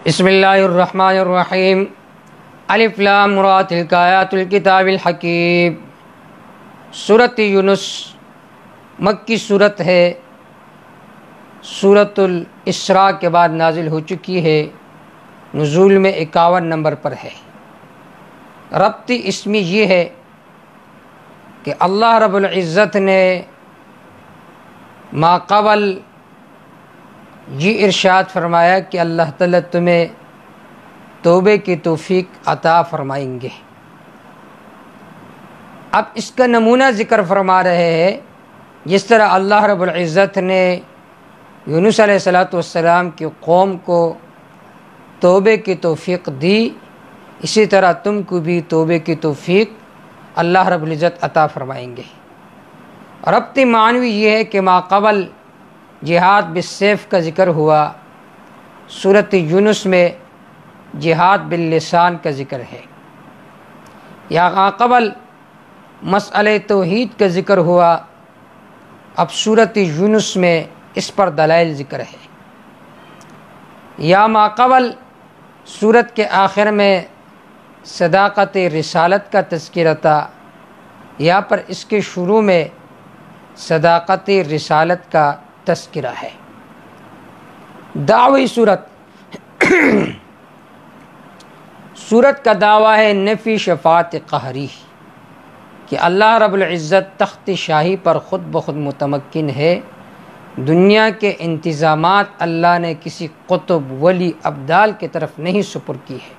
بسم اللہ الرحمن الرحیم الف لام را تلک آیات الکتاب الحکیم۔ سورۃ یونس مکی صورت ہے، سورۃ الاسراء کے بعد نازل ہو چکی ہے، نزول میں 51 نمبر پر ہے۔ ربطی اس میں یہ ہے کہ اللہ رب العزت نے ما قبل یہ ارشاد فرمایا کہ اللہ تعالیٰ تمہیں توبے کی توفیق عطا فرمائیں گے۔ اب اس کا نمونہ ذکر فرما رہے ہیں، جس طرح اللہ رب العزت نے یونس علیہ السلام کی قوم کو توبے کی توفیق دی، اسی طرح تم کو بھی توبے کی توفیق اللہ رب العزت عطا فرمائیں گے۔ ربطی معنوی یہ ہے کہ ما قبل جہاد بالسیف کا ذکر ہوا، سورۃ یونس میں جہاد باللسان کا ذکر ہے، یا ما قبل مسئلہ توحید کا ذکر ہوا، اب سورۃ یونس میں اس پر دلائل ذکر ہے، یا ما قبل سورت کے آخر میں صداقت رسالت کا تذکرہ تھا، یا پر اس کے شروع میں صداقت رسالت کا تذکرہ ہے۔ دعوی سورت کا دعویٰ ہے نفی شفاعت قہری، کہ اللہ رب العزت تخت شاہی پر خود بخود متمکن ہے، دنیا کے انتظامات اللہ نے کسی قطب ولی ابدال کی طرف نہیں سپر کی ہے۔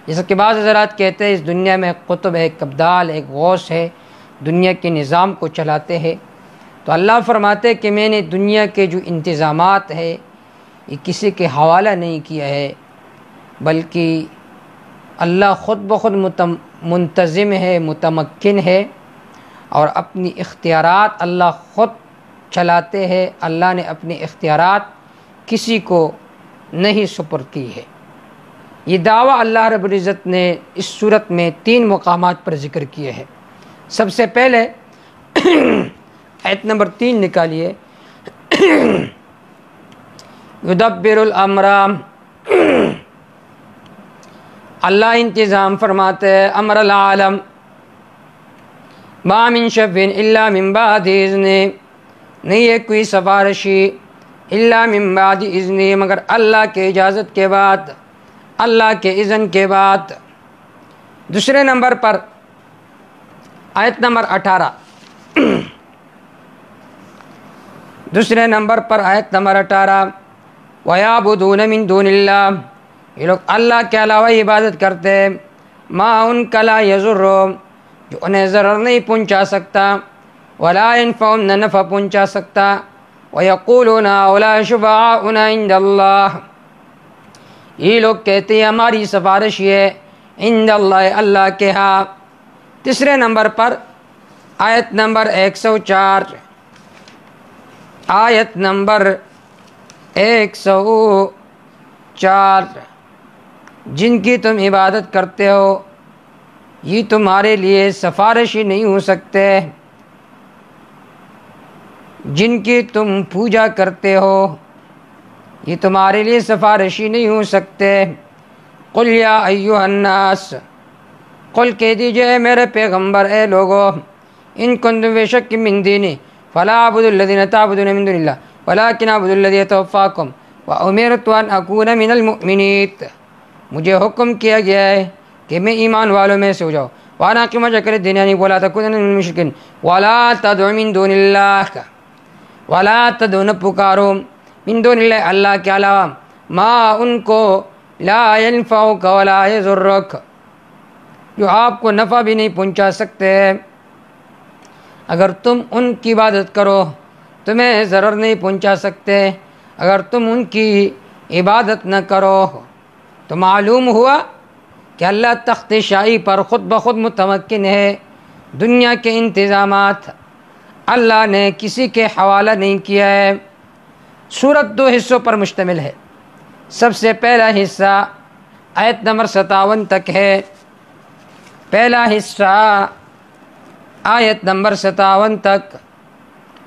جیسا کہ بعض حضرات کہتے ہیں اس دنیا میں ایک قطب ہے، ایک ابدال، ایک غوث ہے، دنیا کے نظام کو چلاتے ہیں، تو اللہ فرماتے کہ میں نے دنیا کے جو انتظامات ہے یہ کسی کے حوالہ نہیں کیا ہے، بلکہ اللہ خود بخود منتظم ہے، متمکن ہے، اور اپنی اختیارات اللہ خود چلاتے ہیں۔ اللہ نے اپنے اختیارات کسی کو نہیں سپرد کی ہے۔ یہ دعویٰ اللہ رب العزت نے اس صورت میں 3 مقامات پر ذکر کیے ہیں۔ سب سے پہلے آیت نمبر 3 نکالیے، یدبر الامر، اللہ انتظام فرماتے ہیں امر العالم، ما من شفع الا من بعد اذن، نہیں ہے کوئی سفارشی الا من بعد اذن مگر اللہ کے اجازت کے بعد، اللہ کے اذن کے بعد۔ دوسرے نمبر پر آیت نمبر 18، دوسرے نمبر پر آیت نمبر 18، وَيَعْبُدُونَ مِن دُونِ اللَّهِ، یہ لوگ اللہ کے علاوہ عبادت کرتے ہیں، ما ان کا لا یضرهم، جو انہیں ضرر نہیں پہنچا سکتا، ولا ينفعهم، نہ نفع پہنچا سکتا، وَيَقُولُونَ هَؤُلَاءِ شُفَعَاؤُنَا عِندَ اللَّهِ، یہ لوگ کہتے ہیں ہماری سفارش یہ عند اللہ، اللہ کے ہاں۔ تیسرے نمبر پر آیت نمبر 104، آیت نمبر 104، جن کی تم عبادت کرتے ہو یہ تمہارے لیے سفارشی نہیں ہو سکتے، جن کی تم پوجا کرتے ہو یہ تمہارے لیے سفارشی نہیں ہو سکتے۔ قل یا ایھا الناس، قل کہہ دیجئے میرے پیغمبر، اے لوگو، ان کنتم بے شک من دینی فلا اعبد الذین تعبدون من دون اللہ ولکن اعبد الذی یتوفاکم وامرت ان اکون من المؤمنین، مجھے حکم کیا گیا ہے کہ میں ایمان والوں میں سے ہو جاؤ، وانا اقیم وجہک للدین ولا تکونن من المشرکین ولا تدع من دون اللہ، ولا تدع نہ پکارو من دون اللہ، اللہ کے علاوہ، ما ان کو لا ينفعک ولا یضرک، جو آپ کو نفع بھی نہیں پہنچا سکتے، اگر تم ان کی عبادت کرو تمہیں ضرر نہیں پہنچا سکتے، اگر تم ان کی عبادت نہ کرو تو معلوم ہوا کہ اللہ تخت شاہی پر خود بخود متمکن ہے، دنیا کے انتظامات اللہ نے کسی کے حوالہ نہیں کیا ہے۔ سورت 2 حصوں پر مشتمل ہے۔ سب سے پہلا حصہ آیت نمبر 57 تک ہے، پہلا حصہ آیت نمبر 57 تک،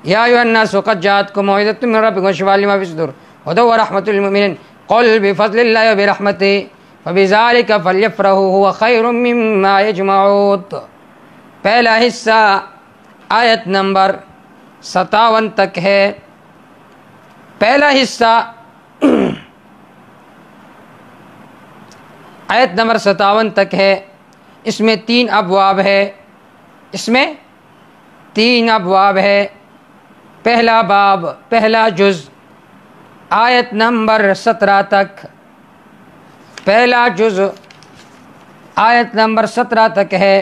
یا ایھا الناس قد جاءتکم موعظۃ من ربکم وشفاء لما فی الصدور ھدی ورحمۃ للمؤمنین قل بفضل اللہ وبرحمتہ فبذالک فلیفرحوا هو خیر مما یجمعون۔ پہلا حصہ آیت نمبر 57 تک ہے۔ پہلا حصہ آیت نمبر 57 تک ہے۔ اس میں 3 ابواب ہے، اس میں 3 ابواب ہے۔ پہلا باب، پہلا جز آیت نمبر 17 تک، پہلا جز آیت نمبر 17 تک ہے۔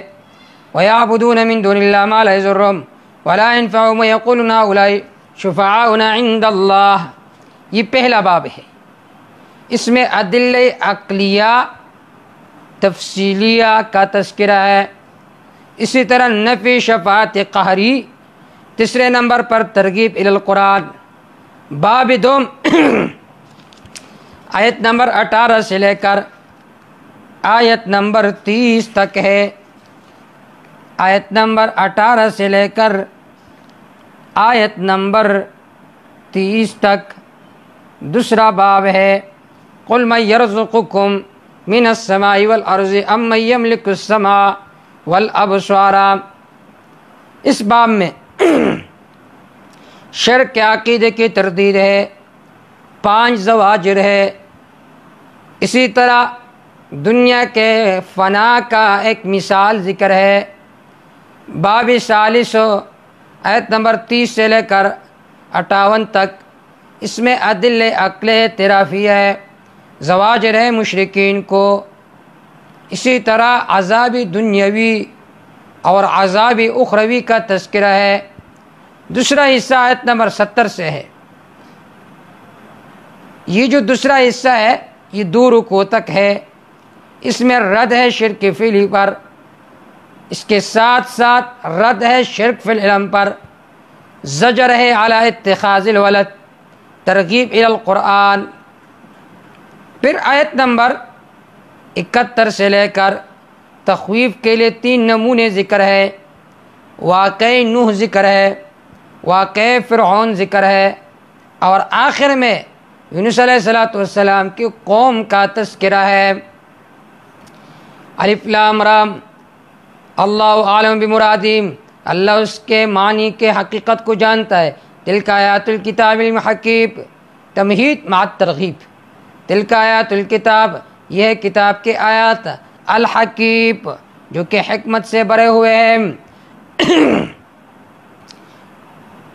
وَيَعْبُدُونَ مِن دُونِ اللَّهِ مَا لَا يَضُرُّهُمْ وَلَا يَنفَعُهُمْ وَيَقُولُونَ هَؤُلَاءِ شُفَعَاؤُنَا عِندَ اللَّهِ۔ یہ پہلا باب ہے، اس میں ادلہ عقلیہ تفصیلیہ کا تذکرہ ہے۔ اسی طرح نفی شفاعت قہری، تیسرے نمبر پر ترغیب الی القرآن۔ باب دوم آیت نمبر 18 سے لے کر آیت نمبر 30 تک ہے، آیت نمبر 18 سے لے کر آیت نمبر 30 تک دوسرا باب ہے۔ قل من یرزقکم من السماء والارض ام من یملک السماء والابصار۔ اس باب میں شرک کے عقیدے کی تردید ہے، 5 زواجر ہے۔ اسی طرح دنیا کے فنا کا ایک مثال ذکر ہے۔ باب ثالث آیت نمبر 30 سے لے کر 58 تک، اس میں عدل عقل اعترافی ہے، زواجر ہے مشرکین کو۔ اسی طرح عذاب دنیاوی اور عذاب اخروی کا تذکرہ ہے۔ دوسرا حصہ آیت نمبر 70 سے ہے۔ یہ جو دوسرا حصہ ہے یہ 2 رکوع تک ہے۔ اس میں رد ہے شرک فعلی پر، اس کے ساتھ ساتھ رد ہے شرک فی العلم پر، زجر ہے علی اتخاذ الولد، ترغیب الی القرآن۔ پھر آیت نمبر 71 سے لے کر تخویف کے لیے 3 نمونے ذکر ہے، واقعہ نوح ذکر ہے، واقعہ فرعون ذکر ہے، اور آخر میں یونس علیہ السلام کی قوم کا تذکرہ ہے۔ الف لام را، اللہ عالم بمرادیم، اللہ اس کے معنی کے حقیقت کو جانتا ہے۔ تلک آیات الکتاب الحکیم، تمہید مع ترغیب، تلک آیات الکتاب، یہ ہے کتاب کے آیات، الحکیم جو کہ حکمت سے بھرے ہوئے ہیں۔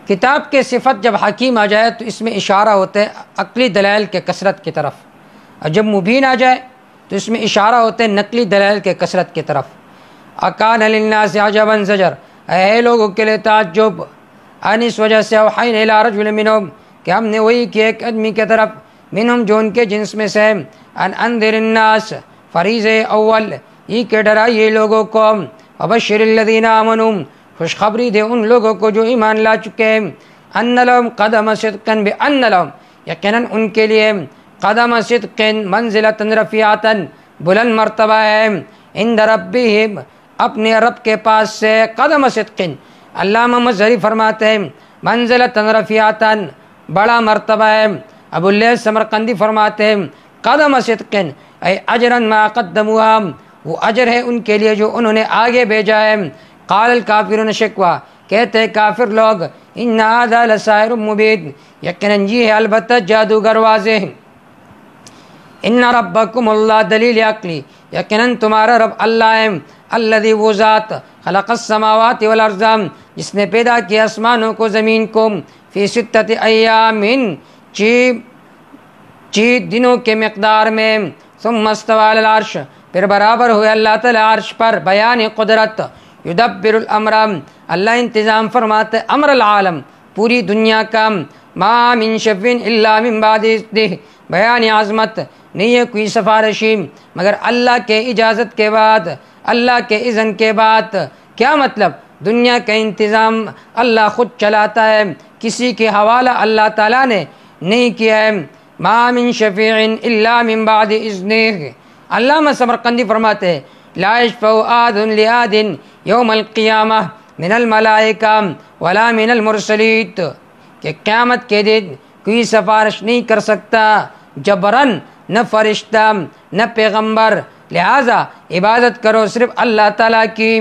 کتاب کے صفت جب حکیم آ جائے تو اس میں اشارہ ہوتا ہے عقلی دلائل کے کثرت کی طرف، اور جب مبین آ جائے تو اس میں اشارہ ہوتا ہے نقلی دلائل کے کثرت کی طرف۔ اکان للناس عجبا زجر، اے لوگوں کے لیے تعجب، ان اس وجہ سے اوحینا الی رجل منہم، کہ ہم نے وہی کیا ایک آدمی کی طرف، منہم جو ان کے جنس میں سے، ان انذر الناس، فریضہ اول، یہ کہ ڈرائیے لوگوں کو، وبشر الذین آمنوا، خوشخبری دے ان لوگوں کو جو ایمان لا چکے ہیں، ان لهم قدم صدق، بان لهم، یقیناً ان کے لیے قدم صدق، منزلۃ رفیعۃ، بلند مرتبہ ہے، عند ربہم، اپنے رب کے پاس سے، قدم صدق، علامہ مظہری فرماتے ہیں منزلۃ رفیعۃ، بڑا مرتبہ ہے۔ ابو اللیث سمرقندی فرماتے ہیں قدم صدق اے اجرا ما قدموها، وہ اجر ہے ان کے لیے جو انہوں نے آگے بھیجا ہے۔ قال الکافرون شکوا، کہتے کافر لوگ، ان ھذا لساحر مبین، یقیناً یہ ہے البتہ جادوگر واضح۔ ان ربکم اللہ، دلیل عقلی، یقیناً تمہارا رب اللہ ہے، الذی، وہ ذات، خلق السماوات والارض، جس نے پیدا کیا آسمانوں کو زمین کو، فی 6 ایام، 6 دنوں کے مقدار میں، ثم استوى علی العرش، پھر برابر ہوئے اللہ تعالی عرش پر، بیان قدرت، یدبر الامر، اللہ انتظام فرماتے امر العالم، پوری دنیا کا، ما من شفیع الا من بعد اذنہ، بیان عظمت، نہیں ہے کوئی سفارشی مگر اللہ کے اجازت کے بعد، اللہ کے اذن کے بعد۔ کیا مطلب؟ دنیا کا انتظام اللہ خود چلاتا ہے، کسی کے حوالہ اللہ تعالیٰ نے نہیں کیا ہے۔ ما من شفیع الا من بعد اذنہ، علامہ سمرقندی فرماتے ہیں لا یشفع احد لاحد یوم القیامہ من الملائکہ ولا من المرسلین، کہ قیامت کے دن کوئی سفارش نہیں کر سکتا جبرن، نہ فرشتہ نہ پیغمبر، لہٰذا عبادت کرو صرف اللہ تعالیٰ کی۔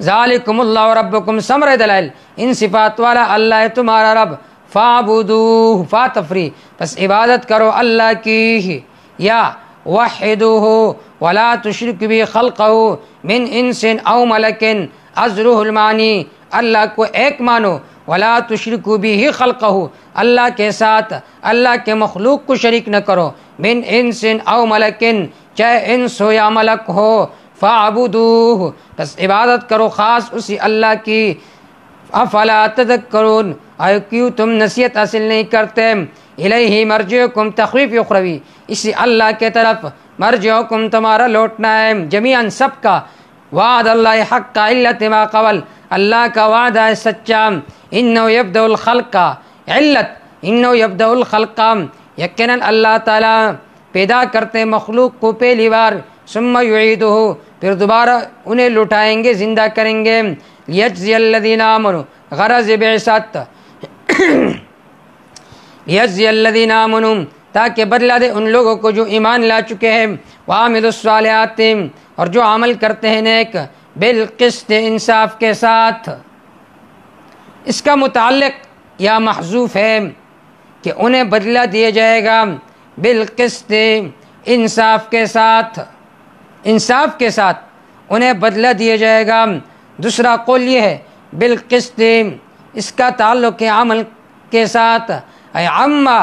ذالکم اللہ ربکم، ثمرہ دلائل، ان صفات والا اللہ ہے تمہارا رب، فاعبدوہ، فا تفریح، بس عبادت کرو اللہ کی، یا وحدوہ ولا تشرک بہ خلقہ من انس او ملک، ازرہ المانی، اللہ کو ایک مانو، ولا تشرکوا بہ خلقہ، اللہ کے ساتھ اللہ کے مخلوق کو شریک نہ کرو، من انس او ملک، چاہے انس ہو یا ملک ہو، فاعبدوہ، بس عبادت کرو خاص اسی اللہ کی، افلا تذکرون، آئے کیوں تم نصیحت حاصل نہیں کرتے، الیہ مرجعکم، تخویف اخروی، اسی اللہ کے طرف، مرجعکم تمہارا لوٹنا ہے، جمیعاً سب کا، وعد اللہ حق کا علت ما قبل، اللہ کا وعدہ ہے سچا، انہ یبدأ الخلق، علت انہ یبدأ الخلق، یقیناً اللہ تعالیٰ پیدا کرتے مخلوق کو پہلی بار، ثم یعیدہ، پھر دوبارہ انہیں لٹائیں گے، زندہ کریں گے، لیجزی الذین آمنوا، غرض بعثت، لیجزی الذین آمنوا، تاکہ بدلہ دے ان لوگوں کو جو ایمان لا چکے ہیں، وعملوا الصالحات، اور جو عمل کرتے ہیں نیک، بالقسط، انصاف کے ساتھ۔ اس کا متعلق یا محذوف ہے کہ انہیں بدلہ دیا جائے گا بالقسط، انصاف کے ساتھ، انصاف کے ساتھ انہیں بدلہ دیا جائے گا۔ دوسرا قول یہ ہے بالقسط، اس کا تعلق ہے عمل کے ساتھ، اے عما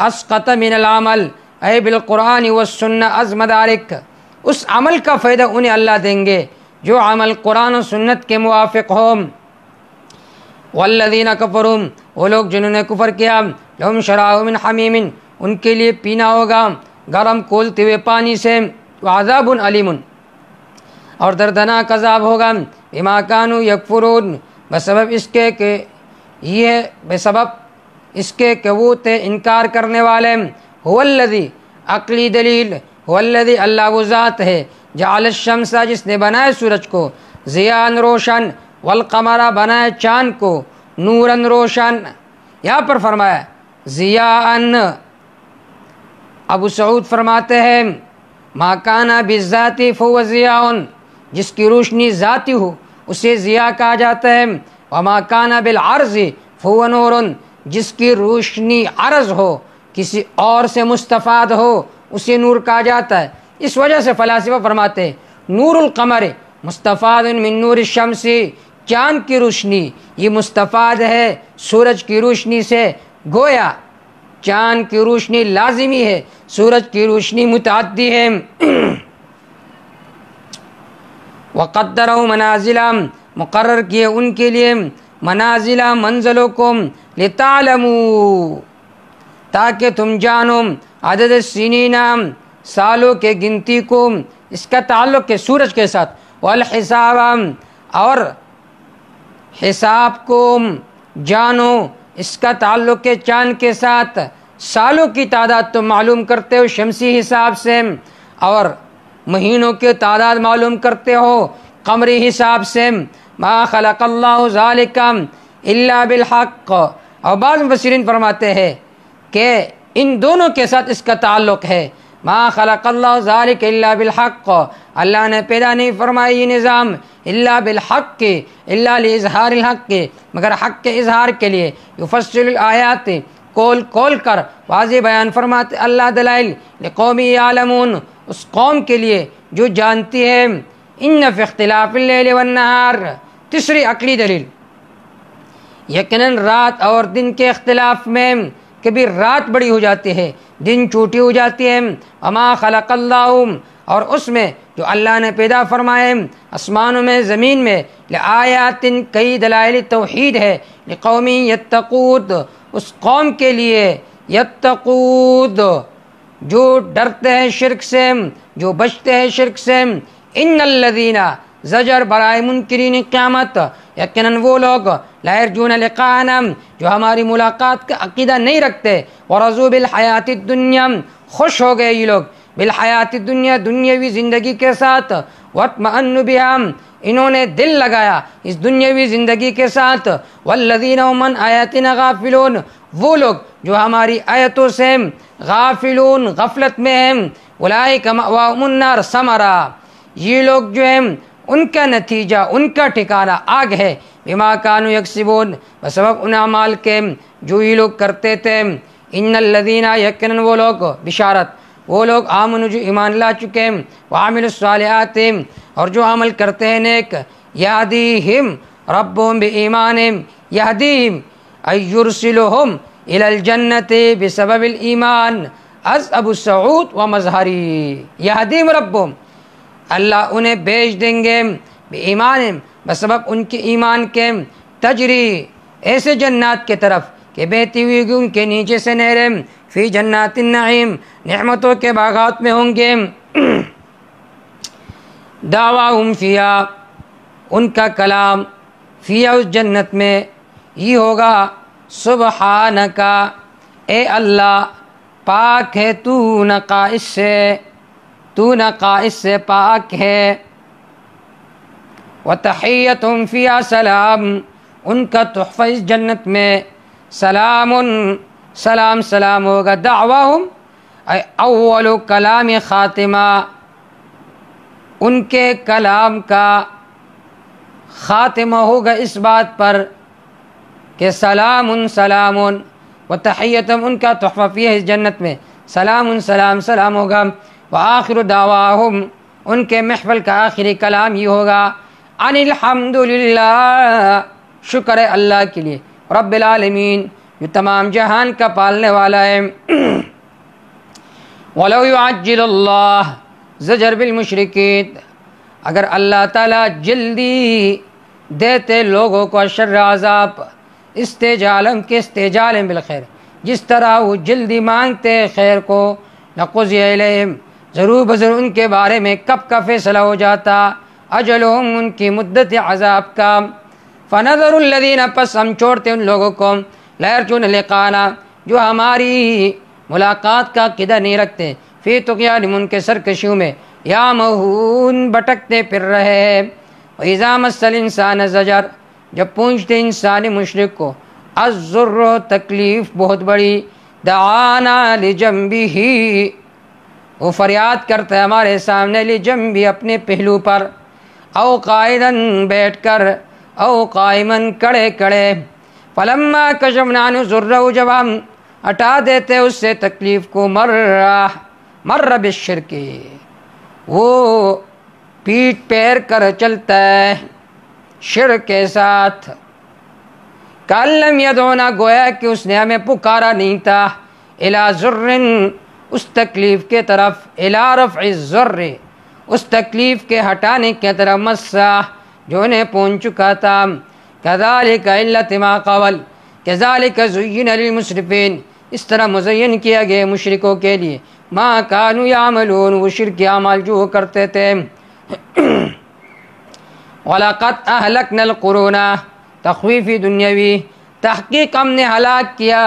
اسقط من العمل، اے بالقرآن والسنہ از مدارک، اس عمل کا فائدہ انہیں اللہ دیں گے جو عمل قرآن و سنت کے موافق ہو۔ والذین کفروا، وہ لوگ جنہوں نے کفر کیا، لہم شراب من حمیم، ان کے لیے پینا ہوگا گرم کھولتے ہوئے پانی سے، وعذاب علیم، اور دردناک عذاب ہوگا، بما کانوا یکفرون، بسبب اس کے کہ یہ بسبب اس کے کہ وہ تھے انکار کرنے والے۔ هو الذی، عقلی دلیل، هو الذی، اللہ وہ ذات ہے، جعل الشمس، جس نے بنائے سورج کو، ضیاء روشن، والقمر، بنائے چاند کو، نوراً روشن، یہاں پر فرمایا ضیاء۔ ابو سعود فرماتے ہیں ما کان بالذات فهو ضیاء، جس کی روشنی ذاتی ہو اسے ضیاء کہا جاتا ہے، وما کان بالعرض فهو نور، جس کی روشنی عرض ہو، کسی اور سے مستفاد ہو، اسے نور کہا جاتا ہے۔ اس وجہ سے فلاسفہ فرماتے ہیں نور القمر مستفاد من نور الشمس، چاند کی روشنی یہ مستفاد ہے سورج کی روشنی سے، گویا چاند کی روشنی لازمی ہے، سورج کی روشنی متعدی ہے۔ وقدروا منازلا، مقرر کیے ان کے لیے منازلہ، منزلوں کو، لتعلموا، تاکہ تم جانو، عدد السنین، سالوں کے گنتی کو، اس کا تعلق ہے سورج کے ساتھ، والحساب، اور حساب کو جانو، اس کا تعلق ہے چاند کے ساتھ، سالوں کی تعداد تم معلوم کرتے ہو شمسی حساب سے، اور مہینوں کی تعداد معلوم کرتے ہو قمری حساب سے۔ ما خلق اللہ ذالک الا بالحق، اور بعض مفسرین فرماتے ہیں کہ ان دونوں کے ساتھ اس کا تعلق ہے، ما خلق اللہ ذالک الا بالحق، اللہ نے پیدا نہیں فرمائی یہ نظام الا بالحق، الا لاظہار الحق، مگر حق کے اظہار کے لیے، یفصل الآیات، کول کر واضح بیان فرماتے اللہ دلائل، لقوم یعلمون، اس قوم کے لیے جو جانتی ہے، ان فی اختلاف اللیل والنہار، تیسری عقلی دلیل، یقیناً رات اور دن کے اختلاف میں کبھی رات بڑی ہو جاتی ہے، دن چھوٹی ہو جاتی ہے، وما خلق اللہ، اور اس میں جو اللہ نے پیدا فرمائے آسمانوں میں زمین میں، لآیات، کئی دلائل توحید ہے، لقوم یتقون، اس قوم کے لیے، یتقون، جو ڈرتے ہیں شرک سے، جو بچتے ہیں شرک سے، ان الذین، زجر برائے منکرین قیامت، یقیناً وہ لوگ، لا یرجون لقاءنا، جو ہماری ملاقات کا عقیدہ نہیں رکھتے، ورضوا بالحیات الدنیا، خوش ہو گئے یہ لوگ بالحیات الدنیا، دنیاوی زندگی کے ساتھ، واطمأنوا بہا، انہوں نے دل لگایا اس دنیاوی زندگی کے ساتھ، والذین هم عن آیاتنا غافلون، وہ لوگ جو ہماری آیتوں سے غافلون غفلت میں ہیں، اولئک مأواہم النار ثمرہ، یہ لوگ جو ہیں ان کا نتیجہ ان کا ٹھکانہ آگ ہے، بما کانوا یکسبون، بسبب ان اعمال کے جو یہ لوگ کرتے تھے۔ ان الذین، یقیناً وہ لوگ، بشارت، وہ لوگ آمنوا جو ایمان لا چکے ہیں، وعملوا الصالحات، اور جو عمل کرتے ہیں نیک، یہدیہم ربہم بایمانہم، یہدیہم ای یرسلہم الی الجنۃ بسبب الایمان از ابو سعود و مظہری، یہدیہم ربہم، اللہ انہیں بھیج دیں گے، بایمانہم، بسبب ان کے ایمان کے، تجری، ایسے جنات کے طرف کہ بہتی ہوئی ان کے نیچے سے نہریں، فی جنات النعیم، نعمتوں کے باغات میں ہوں گے، دعواہم فیہا، ان کا کلام فیہا، اس جنت میں یہ ہوگا، سبحانکا، اے اللہ پاک ہے تو نقائص سے، تو نقائص سے پاک ہے، وتحیتہم فیہا سلام، ان کا تحفہ اس جنت میں سلام، سلام سلام ہوگا، دعواہم اے اول کلام خاتمہ، ان کے کلام کا خاتمہ ہوگا اس بات پر کہ سلام سلام، وتحیتہم، ان کا تحفہ فیہا اس جنت میں سلام سلام سلام ہوگا، وآخر دعواہم، ان کے محفل کا آخری کلام یہ ہوگا، ان الحمدللہ، شکر ہے اللہ کے لیے، رب العالمین، جو تمام جہان کا پالنے والا ہے۔ وَلَوْ يُعَجِّلُ اللَّهُ زجر بالمشرکین، اگر اللہ تعالیٰ جلدی دیتے لوگوں کو شر عذاب، استعجالم کے استعجالم بالخیر، جس طرح وہ جلدی مانگتے خیر کو، لَقُضِيَ إِلَيْهِمْ، ضرور بضرور ان کے بارے میں کب کا فیصلہ ہو جاتا، اجلہم، ان کی مدت عذاب کا، فَنَذَرُ الَّذِينَ، پس ہم چھوڑتے ان لوگوں کو، لَا يَرْجُونَ لِقَاءَنَا، جو ہماری ملاقات کا عقیدہ نہیں رکھتے، فی طغیانہم، ان کے سرکشیوں میں، یعمہون، بھٹکتے پھر رہے ہیں، وَإِذَا مَسَّ الْإِنسَانَ زَجَر، جب پہنچتے انسان مشرک کو، الضر، تکلیف بہت بڑی، دعانا لجنبہ، وہ فریاد کرتا ہے ہمارے سامنے، لجنبہ، اپنے پہلو پر، او قائدن، بیٹھ کر، او قائمن، کڑے کڑے، فلما کشفنا عنہ ضرہ، جب ہم ہٹا دیتے اس سے تکلیف کو، مر بالشرک، وہ پیٹ پیر کر چلتا ہے شرک کے ساتھ، کأن لم یدعونا، گویا کہ اس نے ہمیں پکارا نہیں تھا، الی ضر، اس تکلیف کے طرف، الی رفع الضر، اس تکلیف کے ہٹانے کی طرف، مسا، جو انہیں پہنچ چکا تھا، کذالک، علت ما قبل، کذالک زین للمسرفین، اس طرح مزین کیا گیا مشرکوں کے لیے، ما کانوا یعملون، وہ شرک اعمال جو کرتے تھے، وَلَقَدْ أَهْلَكْنَا الْقُرُونَ، تخویفی دنیاوی، تحقیق ہم نے ہلاک کیا،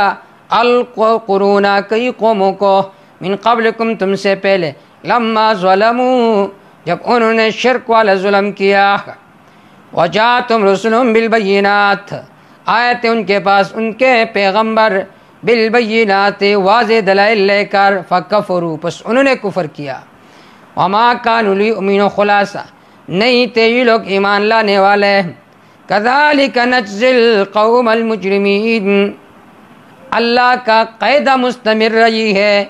القرون، کئی قوموں کو، من قبلکم، تم سے پہلے، لما ظلموا، جب انہوں نے شرک والا ظلم کیا، وجاءتهم رسلهم بالبینات، آئے تھے ان کے پاس ان کے پیغمبر، بالبینات، واضح دلائل لے کر، فکفروا، پس انہوں نے کفر کیا، وما كانوا ليؤمنوا، خلاصہ نہیں تھے یہ لوگ ایمان لانے والے، کذالک نجزی القوم المجرمین، اللہ کا قاعدہ مستمر رہی ہے،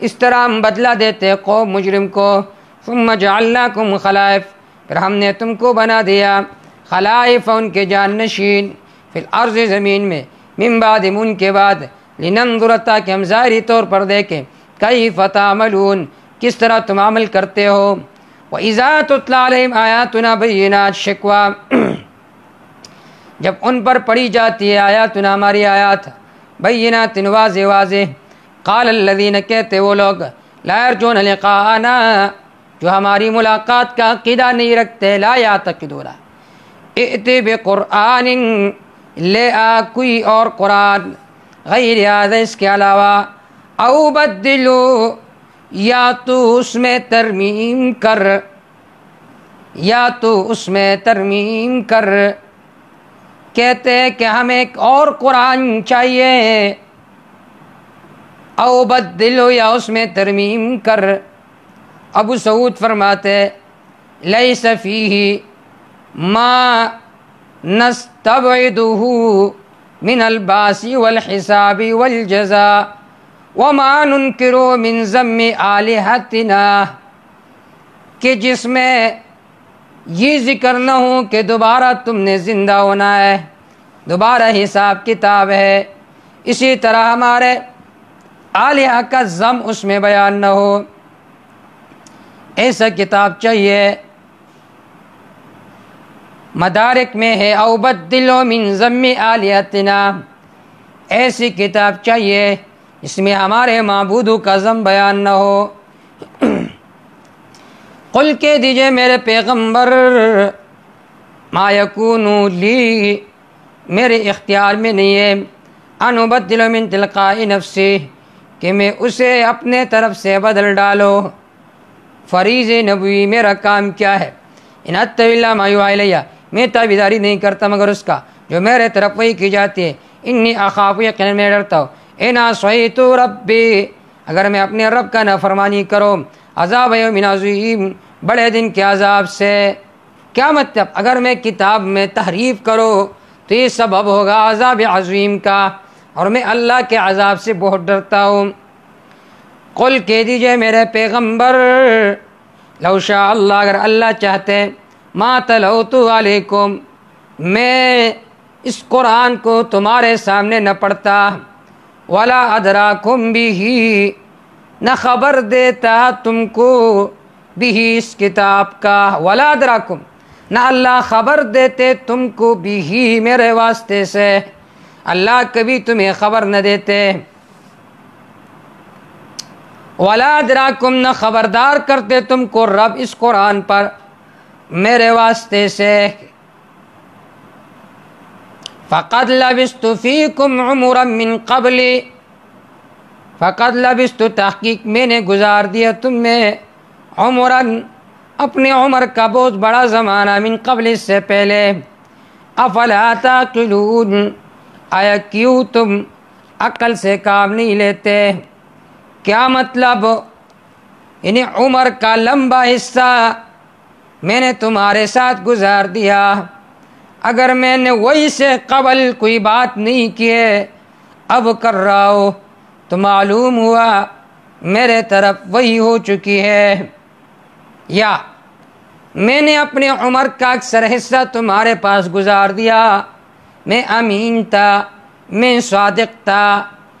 اس طرح ہم بدلہ دیتے قوم مجرم کو، ثم جعلناکم خلائف، پھر ہم نے تم کو بنا دیا خلائف، ان کے جانشین، فی الارض، زمین میں، من بعدہم، ان کے بعد، لننظر، تاکہ ہم ظاہری طور پر دیکھیں، کیف تعملون، کس طرح تم عمل کرتے ہو، وَإِذَا تُتْلَىٰ عَلَيْهِمْ آيَاتُنَا بَيِّنَاتٍ، شکوہ، جب ان پر پڑھی جاتی ہے آیاتنا، ہماری آیات، بینات، واضح واضح، قال الذین، کہتے وہ لوگ، لا یرجون لقاءنا، جو ہماری ملاقات کا عقیدہ نہیں رکھتے، لا یعتقدون، ائتی بقرآن، لے آ کوئی اور قرآن، غیر هذا، اس کے علاوہ، او بدلو، یا تو اس میں ترمیم کر، یا تو اس میں ترمیم کر، کہتے ہیں کہ ہمیں ایک اور قرآن چاہیے، او بدلو یا اس میں ترمیم کر۔ ابو سعود فرماتے لیس فیہ ما نستبعدہ من الباس والحساب والجزاء وما ننکر من ذم آلہتنا، کہ جس میں یہ ذکر نہ ہو کہ دوبارہ تم نے زندہ ہونا ہے، دوبارہ حساب کتاب ہے، اسی طرح ہمارے آلہہ کا ذم اس میں بیان نہ ہو، ایسا کتاب چاہیے۔ مدارک میں ہے او بدلو من ذم آلہتنا، ایسی کتاب چاہیے اس میں ہمارے معبودوں کا ذم بیان نہ ہو۔ قل کہہ دیجئے میرے پیغمبر ما یکون لی، میرے اختیار میں نہیں ہے، ان ابدل من تلقاء نفسی، کہ میں اسے اپنے طرف سے بدل ڈالو۔ فریض نبوی میرا کام کیا ہے؟ ان اتبع الا ما یوحی الیہ، میں تابعداری نہیں کرتا مگر اس کا جو میرے طرف وحی کی جاتی ہے۔ انی اخاف، یقینا میں ڈرتا ہوں، ان عصیت ربی، اگر میں اپنے رب کا نافرمانی کروں، عذاب یوم عظیم، بڑے دن کے عذاب سے۔ کیا مطلب؟ اگر میں کتاب میں تحریف کروں تو یہ سبب ہوگا عذاب عظیم کا، اور میں اللہ کے عذاب سے بہت ڈرتا ہوں۔ قل کہہ دیجئے میرے پیغمبر لو شاء اللہ، اگر اللہ چاہتے، ما تلوت علیکم، میں اس قرآن کو تمہارے سامنے نہ پڑھتا، ولا ادراکم بھی، نہ خبر دیتا تم کو بھی اس کتاب کا، ولا ادراکم، نہ اللہ خبر دیتے تم کو بھی میرے واسطے سے، اللہ کبھی تمہیں خبر نہ دیتے۔ ولا ادراکم، نہ خبردار کرتے تم کو رب اس قرآن پر میرے واسطے سے۔ فقد لبثت فیکم عمرا من قبل، فقد لبثت، تحقیق میں نے گزار دیا تم میں، عمراً اپنے عمر کا بہت بڑا زمانہ، من قبل اس سے پہلے، افلا تعقلون، آیا کیوں تم عقل سے کام نہیں لیتے؟ کیا مطلب؟ یعنی عمر کا لمبا حصہ میں نے تمہارے ساتھ گزار دیا، اگر میں نے وہی سے قبل کوئی بات نہیں کی ہے، اب کر رہا ہو تو معلوم ہوا میرے طرف وہی ہو چکی ہے، یا میں نے اپنے عمر کا اکثر حصہ تمہارے پاس گزار دیا، میں امین تھا، میں صادق تھا،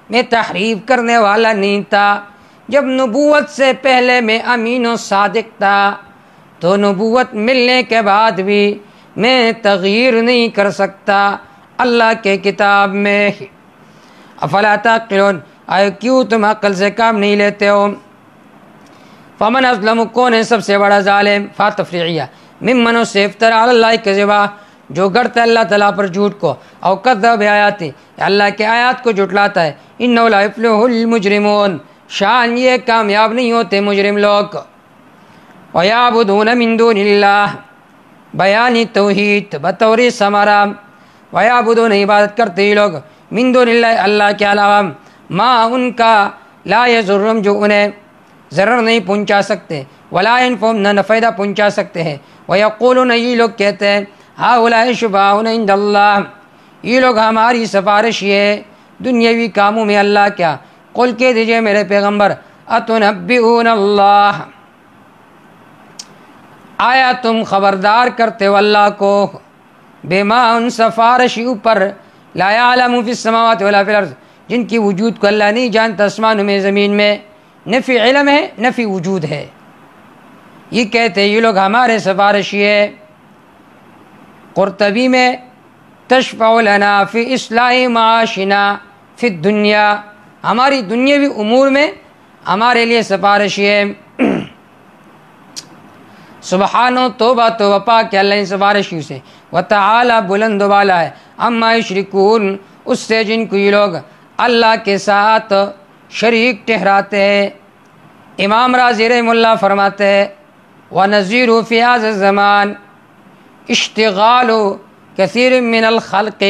میں تحریف کرنے والا نہیں تھا۔ جب نبوت سے پہلے میں امین و صادق تھا تو نبوت ملنے کے بعد بھی میں تغییر نہیں کر سکتا اللہ کے کتاب میں۔ افلا تعقلون، آئے کیوں تم عقل سے کام نہیں لیتے ہو؟ فمن اظلم، کون ہے سب سے بڑا ظالم؟ فاتفریعیہ، ممن سے افترا علی اللہ کذبا، جو گڑتا ہے اللہ تعالیٰ پر جھوٹ کو، او کذب بآیاتی، اللہ کے آیات کو جھٹلاتا ہے۔ انہ لا یفلح المجرمون، شان یہ کامیاب نہیں ہوتے مجرم لوگ۔ ویعبدون من دون اللہ، بیانی توحید بطور ثمرہ، ویعبدون، عبادت کرتے ہی لوگ، من دون اللہ، اللہ کے علاوہ، ما ان کا، لا یضرهم، جو انہیں ضرر نہیں پہنچا سکتے، ولا ينفعهم، نہ فائدہ پہنچا سکتے ہیں۔ ویقولون، یہ لوگ کہتے ہیں، ہؤلاء شفعاؤنا عند اللہ، یہ لوگ ہماری سفارشی ہے دنیاوی کاموں میں اللہ کیا۔ قل کہہ دیجئے میرے پیغمبر، اتنبئون اللہ، آیا تم خبردار کرتے ہو اللہ کو، بما، ان سفارشیوں پر، لا یعلم فی السماوات ولا فی الارض، جن کی وجود کو اللہ نہیں جانتا آسمانوں میں زمین میں۔ نفی علم ہے، نفی وجود ہے۔ یہ کہتے ہیں یہ لوگ ہمارے سفارشی ہے۔ قرطبی میں، تشفع لنا فی اصلاح معاشنا فی الدنیا، ہماری دنیاوی امور میں ہمارے لیے سفارشی ہے۔ سبحان و توبہ توبہ پاک کہ اللہ ان سفارشیوں سے، وتعالی بلند و بالا ہے، اما یشرکون، اس سے جن کو یہ لوگ اللہ کے ساتھ شریک ٹھہراتے ہیں۔ امام رازی رحمہ اللہ فرماتے ہیں، وَنَظِيرُ فِي هَذَا الزَّمَانِ اشتغال كثير من الخلق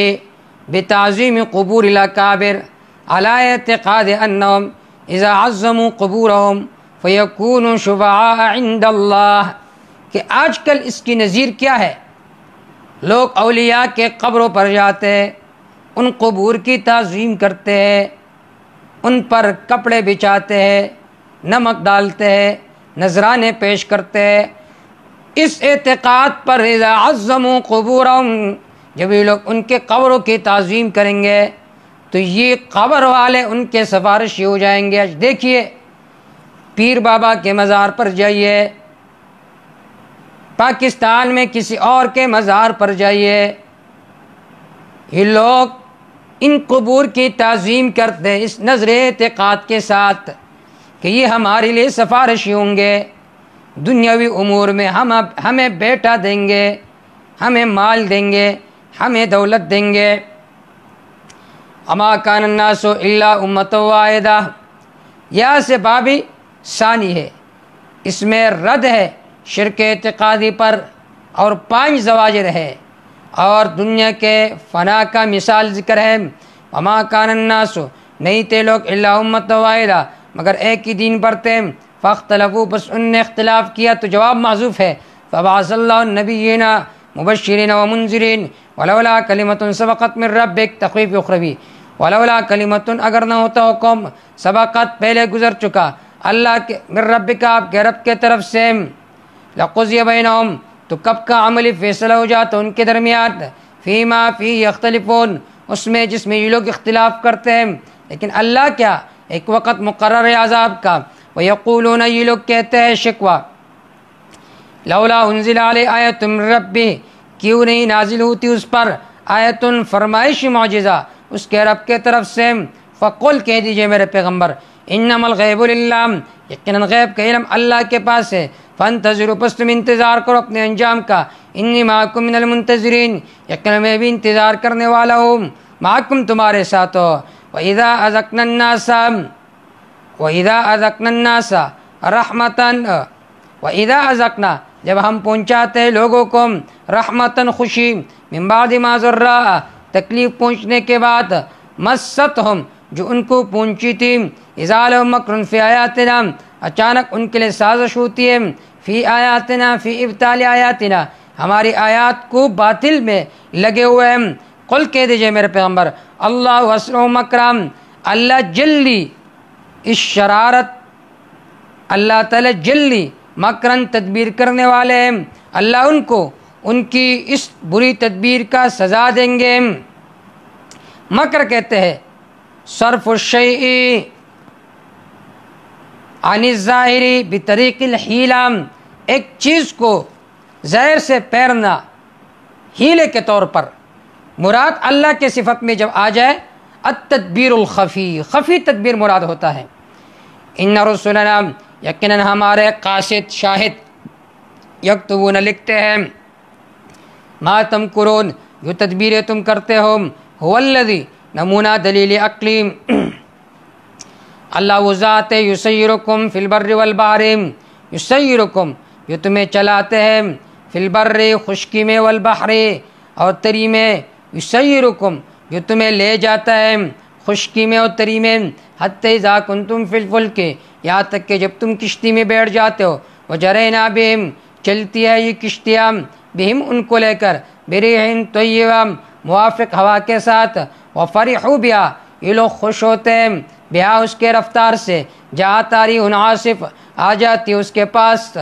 بتعظيم قبور الأكابر على اعتقاد أنهم اذا عظموا قبورهم فیکونوا شفعاء عند اللہ، کہ آج کل اس کی نظیر کیا ہے؟ لوگ اولیاء کے قبروں پر جاتے ہیں، ان قبور کی تعظیم کرتے ہیں، ان پر کپڑے بچھاتے ہیں، نمک ڈالتے ہیں، نذرانے پیش کرتے ہیں۔ اس اعتقاد پر اذا عظموا قبورهم، جب یہ لوگ ان کے قبروں کی تعظیم کریں گے تو یہ قبر والے ان کے سفارشی ہو جائیں گے۔ آج دیکھیے، پیر بابا کے مزار پر جائیے، پاکستان میں کسی اور کے مزار پر جائیے، یہ لوگ ان قبور کی تعظیم کرتے ہیں اس نظر اعتقاد کے ساتھ کہ یہ ہمارے لیے سفارشی ہوں گے، دنیاوی امور میں ہمیں بیٹا دیں گے، ہمیں مال دیں گے، ہمیں دولت دیں گے۔ اما کان الناس الا امۃ واحدہ، یا سے بابی ثانی ہے، اس میں رد ہے شرک اعتقادی پر اور 5 زواجر ہے، اور دنیا کے فنا کا مثال ذکر ہے۔ وما کان الناس، نہیں تھے لوگ الا امۃ واحدہ، مگر ایک ہی دین پر تھے، فاختلفوا، بس ان نے اختلاف کیا، تو جواب محذوف ہے۔ فبعث اللہ النبیین مبشرین ومنذرین ولولا کلمۃ سبقت من ربک، تخویف اخروی، ولولا کلمۃ، اگر نہ ہوتا حکم، سبقت پہلے گزر چکا، اللہ کے من ربک، آپ کے رب کے طرف سے، لقضی بینہم، تو کب کا عملی فیصلہ ہو جاتا ان کے درمیان، فیما فی یختلفون، اس میں جس میں یہ لوگ اختلاف کرتے ہیں۔ لیکن اللہ کیا، ایک وقت مقرر ہے عذاب کا۔ ویقولون، یہ لوگ کہتے ہیں شکوہ، لولا انزل علیہ آیۃ من ربہ، کیوں نہیں نازل ہوتی اس پر آیت، فرمائش معجزہ اس کے رب کے طرف سے۔ فقل، کہہ دیجئے میرے پیغمبر، انما الغیب للہ، یقیناً غیب کا علم اللہ کے پاس ہے، فانتظروا، پس تم انتظار کرو اپنے انجام کا، انی معکم من المنتظرین، یقیناً میں بھی انتظار کرنے والا ہوں، معکم، تمہارے ساتھ ہو۔ وَإِذَا أَذَقْنَا النَّاسَ رَحْمَةً، وَإِذَا أَذَقْنَا، جب ہم پہنچاتے ہیں لوگوں کو، رحمتاً، خوشی، من بعد ما ضرّا، تکلیف پہنچنے کے بعد، مستہم، جو ان کو پہنچی تھی، اذا لهم مکر فی آیاتنا، اچانک ان کے لیے سازش ہوتی ہے، فی آیاتنا، فی ابطال آیاتنا، ہماری آیات کو باطل میں لگے ہوئے ہیں۔ قل، کہہ دیجئے میرے پیغمبر، اللہ اسرع مکرم، اللہ جلدی اس شرارت، اللہ تعالی جلدی مکرن، تدبیر کرنے والے ہیں، اللہ ان کو ان کی اس بری تدبیر کا سزا دیں گے۔ مکر کہتے ہیں صرف الشیء عن الظاہر بطریق الحیلہ، ایک چیز کو ظاہر سے پھیرنا ہیلے کے طور پر۔ مراد اللہ کے صفت میں جب آ جائے، التدبیر الخفی، خفی تدبیر مراد ہوتا ہے۔ ان رسولنا، یقیناً ہمارے قاصد شاہد، یکتبون، لکھتے ہیں، ما تمکرون، جو تدبیریں تم کرتے ہو، هو الذی، نمونہ دلیل عقلی، اللہ وہ ذات ہے، یسیرکم فی البر والبحر، یسیرکم، جو تمہیں چلاتے ہیں، فی البر، خشکی میں، والبحر، اور تری میں، یسیرکم، جو تمہیں لے جاتا ہے خشکی میں اور تری میں، حتی اذا کنتم فی الفلک، یہاں تک کہ جب تم کشتی میں بیٹھ جاتے ہو، وجرینا بہم، چلتی ہے یہ کشتیاں، بہم، ان کو لے کر، بریح طیبہ، موافق ہوا کے ساتھ، وفرحوا بہا، یہ لوگ خوش ہوتے ہیں، بہا، اس کے رفتار سے، جہاں تاری عاصف، آ جاتی اس کے پاس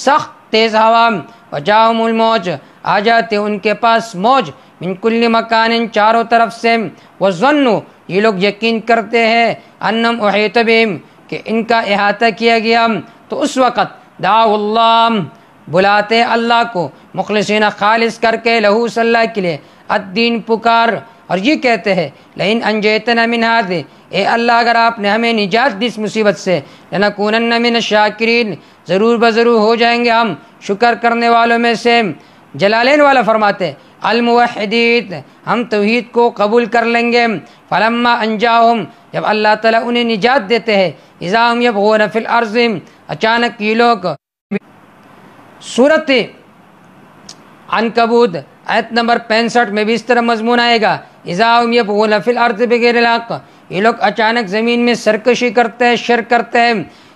سخت تیز ہوا، وجاءہم الموج، آ جاتی ان کے پاس موج، من کل مکان، چاروں طرف سے، وظنوا، یہ لوگ یقین کرتے ہیں، انہم احیط بہم، کہ ان کا احاطہ کیا گیا، تو اس وقت دعوا اللہ، بلاتے اللہ کو، مخلصین، خالص کر کے، لہو، صلی اللہ کے لیے، الدین، پکار، اور یہ کہتے ہیں، لئن انجیتنا من ہذہ، اے اللہ اگر آپ نے ہمیں نجات دی اس مصیبت سے، لنکونن من الشاکرین، ضرور بضرور ہو جائیں گے ہم شکر کرنے والوں میں سے۔ جلالین والا فرماتے، الموحدین، ہم توحید کو قبول کر لیں گے، فلما انجاہم، جب اللہ تعالیٰ انہیں نجات دیتے ہیں، اذا ہم یبغون فی الارض، اچانک یہ لوگ، سورۃ عنکبوت آیت نمبر 65 میں بھی اس طرح مضمون آئے گا، اذا ہم یبغون فی الارض بغیر الحق، یہ لوگ اچانک زمین میں سرکشی کرتے ہیں، شرک کرتے ہیں۔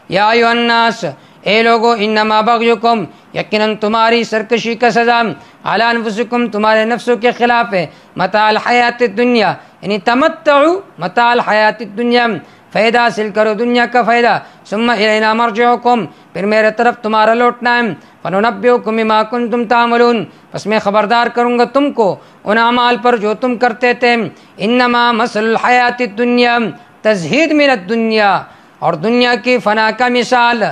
یا ایھا الناس، اے لوگو، انما بغیکم، یقیناً تمہاری سرکشی کا سزا، علی انفسکم، تمہارے نفسوں کے خلاف ہے، متاع الحیات الدنیا، یعنی تمتعوا متاع الحیات الدنیا، فائدہ حاصل کرو دنیا کا فائدہ، ثم الینا مرجعکم، پھر میرے طرف تمہارا لوٹنا ہے، فننبئکم بما کنتم تعملون، پس میں خبردار کروں گا تم کو ان اعمال پر جو تم کرتے تھے۔ انما مثل الحیات الدنیا، تزہید من الدنیا، اور دنیا کی فنا کا مثال،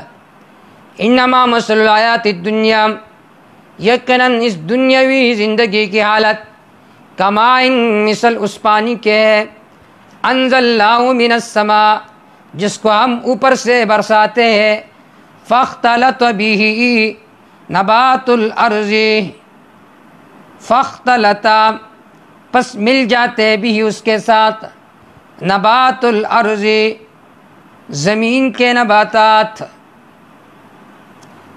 انما مثل الحیات الدنیا، یقیناً اس دنیاوی زندگی کی حالت، کماء، مثل اس پانی کے ہے، انزلناہ من السماء، جس کو ہم اوپر سے برساتے ہیں، فاختلط به نبات الارض، فاختلط، پس مل جاتے بھی اس کے ساتھ، نبات الارض، زمین کے نباتات،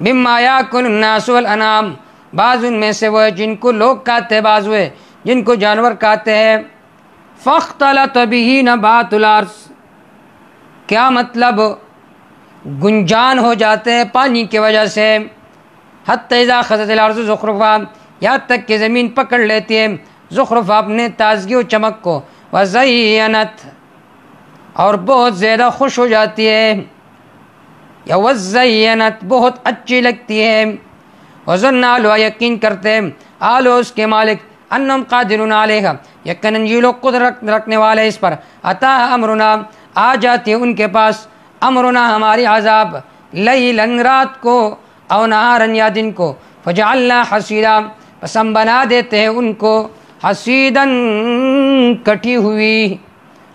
مما یاکل الناس والانعام، بعض ان میں سے وہ ہے جن کو لوگ کھاتے ہیں، بعض وہ ہے جن کو جانور کھاتے ہیں۔ فاختلط به نبات الارض، کیا مطلب؟ گنجان ہو جاتے ہیں پانی کی وجہ سے، حتی اذا اخذت الارض زخرفا، یہاں تک کہ زمین پکڑ لیتی ہے زخرفا، اپنے تازگی و چمک کو، وزینت، اور بہت زیادہ خوش ہو جاتی ہے، یا وزینت، بہت اچھی لگتی ہے، وظن اہلها، یقین کرتے ہیں اہلها، اس کے مالک، انہم قادرون علیہا، یقیناً یہ لوگ قدرت رکھنے والے اس پر، اتاها امرنا، آ جاتی ہے ان کے پاس امرنا، ہماری عذاب، لیلاً، رات کو، او نہاراً، یا دن کو، فجعلنا حصیدا، پس ہم بنا دیتے ہیں ان کو حصیداً، کٹی ہوئی،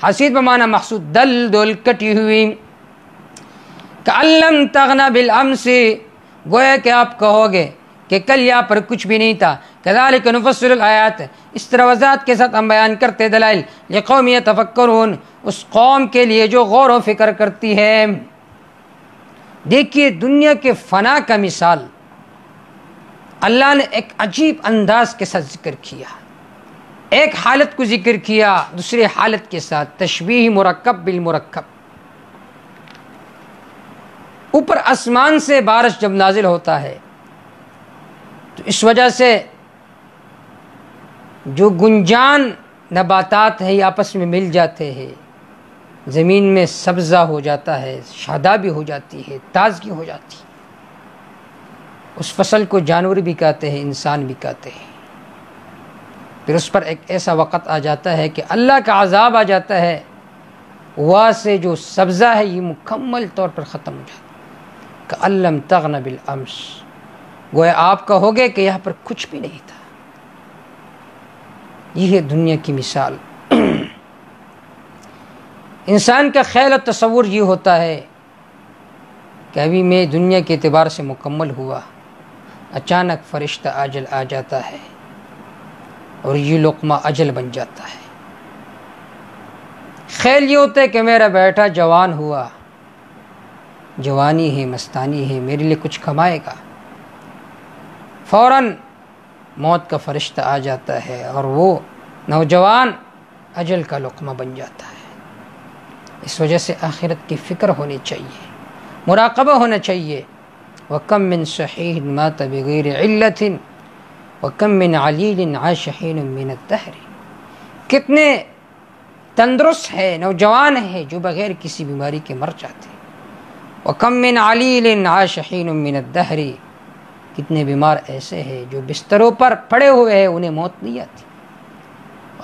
حصید بمعنی محسود، دل دل، کٹی ہوئی، کأن لم تغن بالامس، گویا کہ آپ کہو گے کہ کل یہاں پر کچھ بھی نہیں تھا، کذالک نفصل الآیات، اس طرح وضاحت کے ساتھ ہم بیان کرتے دلائل، لقوم یتفکرون، اس قوم کے لیے جو غور و فکر کرتی ہے۔ دیکھیے دنیا کے فنا کا مثال اللہ نے ایک عجیب انداز کے ساتھ ذکر کیا، ایک حالت کو ذکر کیا دوسری حالت کے ساتھ، تشبیہ مرکب بالمرکب۔ اوپر آسمان سے بارش جب نازل ہوتا ہے تو اس وجہ سے جو گنجان نباتات ہیں یہ آپس میں مل جاتے ہیں، زمین میں سبزہ ہو جاتا ہے، شادابی ہو جاتی ہے، تازگی ہو جاتی ہے، اس فصل کو جانور بھی کھاتے ہیں، انسان بھی کھاتے ہیں۔ پھر اس پر ایک ایسا وقت آ جاتا ہے کہ اللہ کا عذاب آ جاتا ہے، وہاں سے جو سبزہ ہے یہ مکمل طور پر ختم ہو جاتا ہے، کأن لم تغن بالامس، گویا آپ کہو گے کہ یہاں پر کچھ بھی نہیں تھا۔ یہ ہے دنیا کی مثال۔ انسان کا خیال و تصور یہ ہوتا ہے کہ ابھی میں دنیا کے اعتبار سے مکمل ہوا، اچانک فرشتہ اجل آ جاتا ہے اور یہ لقمہ اجل بن جاتا ہے۔ خیال یہ ہوتا ہے کہ میرا بیٹا جوان ہوا، جوانی ہے، مستانی ہے، میرے لیے کچھ کمائے گا، فوراً موت کا فرشتہ آ جاتا ہے اور وہ نوجوان اجل کا لقمہ بن جاتا ہے۔ اس وجہ سے آخرت کی فکر ہونی چاہیے، مراقبہ ہونا چاہیے۔ وَكَم مِّن صَحِيحٍ مَاتَ بِغَيْرِ عِلَّةٍ وَكَم مِّن عَلِيلٍ عَاشَ حِينًا مِّنَ الدَّهْرِ، کتنے تندرست ہے، نوجوان ہے جو بغیر کسی بیماری کے مر جاتے ہیں۔ وَكَم مِّن عَلِيلٍ عَاشَ حِينًا مِّنَ الدَّهْرِ، کتنے بیمار ایسے ہیں جو بستروں پر پڑے ہوئے ہیں، انہیں موت نہیں آتی۔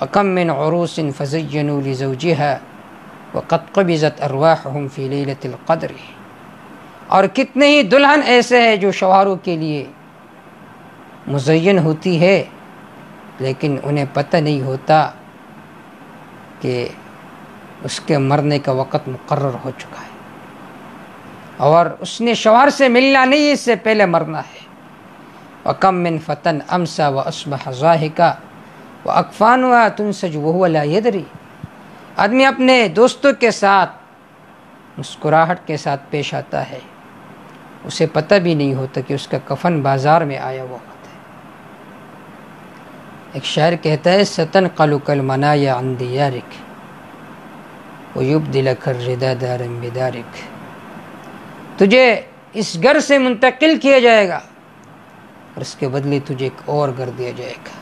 وَكَم مِّن عُرُوسٍ فَزَيَّنُوا لِزَوْجِهَا وَقَدْ قُبِضَتْ أَرْوَاحُهُمْ فِي لَيْلَةِ الْقَدْرِ، اور کتنے ہی دلہن ایسے ہیں جو شوہروں کے لیے مزین ہوتی ہے لیکن انہیں پتہ نہیں ہوتا کہ اس کے مرنے کا وقت مقرر ہو چکا ہے، اور اس نے شوہر سے ملنا نہیں، اس سے پہلے مرنا ہے۔ وَكَم مِّن فَتًى أَمْسَى وَأَصْبَحَ ضَاحِكًا وَأَكْفَانُهَا تُنْسَجُ وَهُوَ لَا يَدْرِي، آدمی اپنے دوستوں کے ساتھ مسکراہٹ کے ساتھ پیش آتا ہے، اسے پتہ بھی نہیں ہوتا کہ اس کا کفن بازار میں آیا ہوا ہوتا ہے۔ ایک شاعر کہتا ہے سَتَنْقَلُكَ الْمَنَايَا عَنْ دِيَارِكَ وَيُبْدِلَكَ الرِّدَى دَارًا بِدَارِكَ، تجھے اس گھر سے منتقل کیا جائے گا اور اس کے بدلے تجھے ایک اور گھر دیا جائے گا.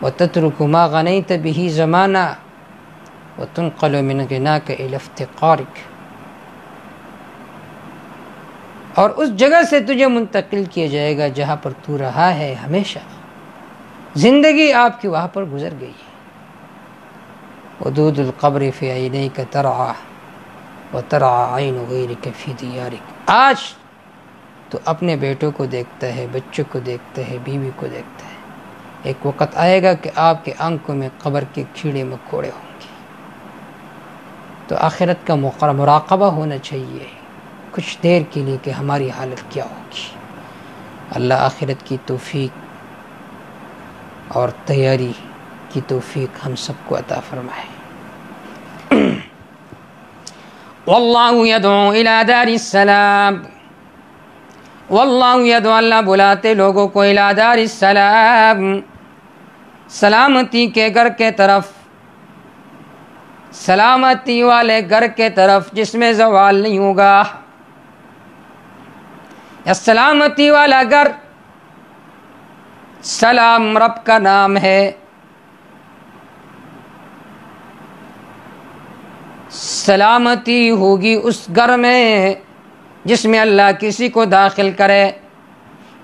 وَتَتْرُكُ مَا غَنَيْتَ بِهِ زَمَانًا وَتُنْقَلُ مِنْ غِنَاكَ إِلَى افْتِقَارِكَ، اور اس جگہ سے تجھے منتقل کیا جائے گا جہاں پر تو رہا ہے ہمیشہ. زندگی آپ کی وہاں پر گزر گئی ہے. وَدُودُ الْقَبْرِ فِي عَيْنَيْكَ تَرْعَى وَتَرْعَى عَيْنُ غَيْرِكَ فِي دِيَارِكَ، آج تو اپنے بیٹوں کو دیکھتا ہے، بچوں کو دیکھتا ہے، بیوی کو دیکھتا ہے. ایک وقت آئے گا کہ آپ کے آنکھوں میں قبر کے کیڑے مکوڑے ہوں گے. تو آخرت کا مراقبہ ہونا چاہیے کچھ دیر کے لیے کہ ہماری حالت کیا ہوگی. اللہ آخرت کی توفیق اور تیاری کی توفیق ہم سب کو عطا فرمائے. واللہ یدعو الی دار السلام، واللہ یدعو، اللہ بلاتے لوگوں کو الی دار السلام، سلامتی کے گھر کے طرف، سلامتی والے گھر کے طرف جس میں زوال نہیں ہوگا. یا سلامتی والا گھر، سلام رب کا نام ہے. سلامتی ہوگی اس گھر میں جس میں اللہ کسی کو داخل کرے،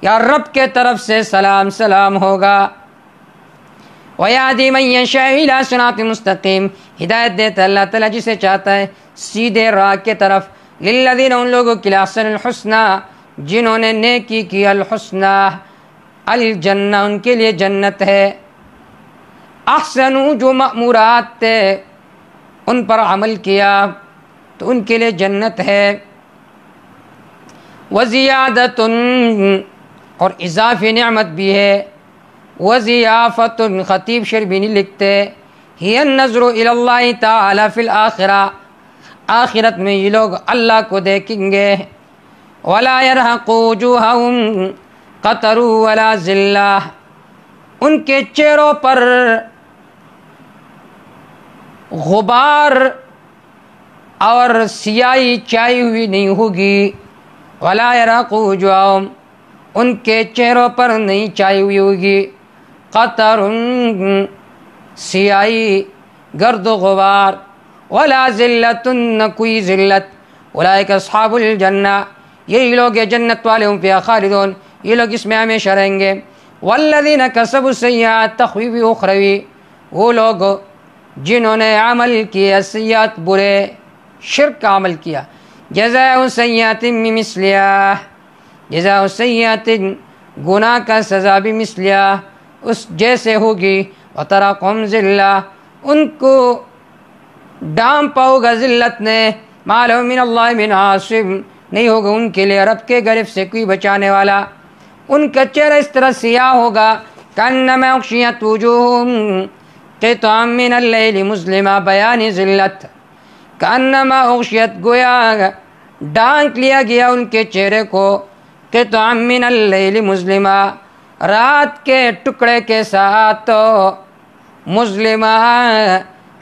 یا رب کے طرف سے سلام ہوگا. وَيَهْدِي مَن يَشَاءُ إِلَىٰ صِرَاطٍ مُسْتَقِيمٍ، ہدایت دیتا اللہ تعالیٰ جسے چاہتا ہے سیدھے راہ کے طرف. لِلَّذِينَ، ان لوگوں کے لیے، احسن الحسنى، جنہوں نے نیکی کی، الحسنى الجنہ، ان کے لیے جنت ہے. احسنوا، جو مأمورات تھے ان پر عمل کیا تو ان کے لیے جنت ہے. وزیادۃ، اور اضافی نعمت بھی ہے. وضیافۃ، خطیب شربینی لکھتے ہی النظر الی اللہ تعالی فی الآخرہ، آخرت میں یہ لوگ اللہ کو دیکھیں گے. ولا یرہق وجوہہم قطر ولا ذلہ، ان کے چہروں پر غبار اور سیاہی چھائی ہوئی نہیں ہوگی. ولا یرہق وجوہہم، ان کے چہروں پر نہیں چھائی ہوئی ہوگی. قطر، سیاہی، گرد و غبار. ولا ذلۃ، نہ کوئی ذلت. اولئک اصحاب الجنہ، یہی لوگ جنت والے، ہم فیہا خالدون، یہ لوگ اس میں ہمیشہ رہیں گے. والذین کسبوا السیئات، تخویف اخروی، وہ لوگ جنہوں نے عمل کیا سیئات، برے شرک کا عمل کیا. جزاء سیئات بمثلہا، جزاء سیئات، گناہ کا سزا بھی مثلہا، اس جیسے ہوگی. وترقم ذلہ، ان کو ڈانپا ہوگا ذلت نے. ما لہم من اللہ من عاصم، نہیں ہوگا ان کے لیے رب کے غضب سے کوئی بچانے والا. ان کا چہرہ اس طرح سیاہ ہوگا. کأنما اغشیت وجوہہم قطعا من اللیل مظلما، بیان ذلت. کأنما اغشیت، گویا ڈانک لیا گیا ان کے چہرے کو. قطعا من اللیل مظلما، رات کے ٹکڑے کے ساتھ. مظلما،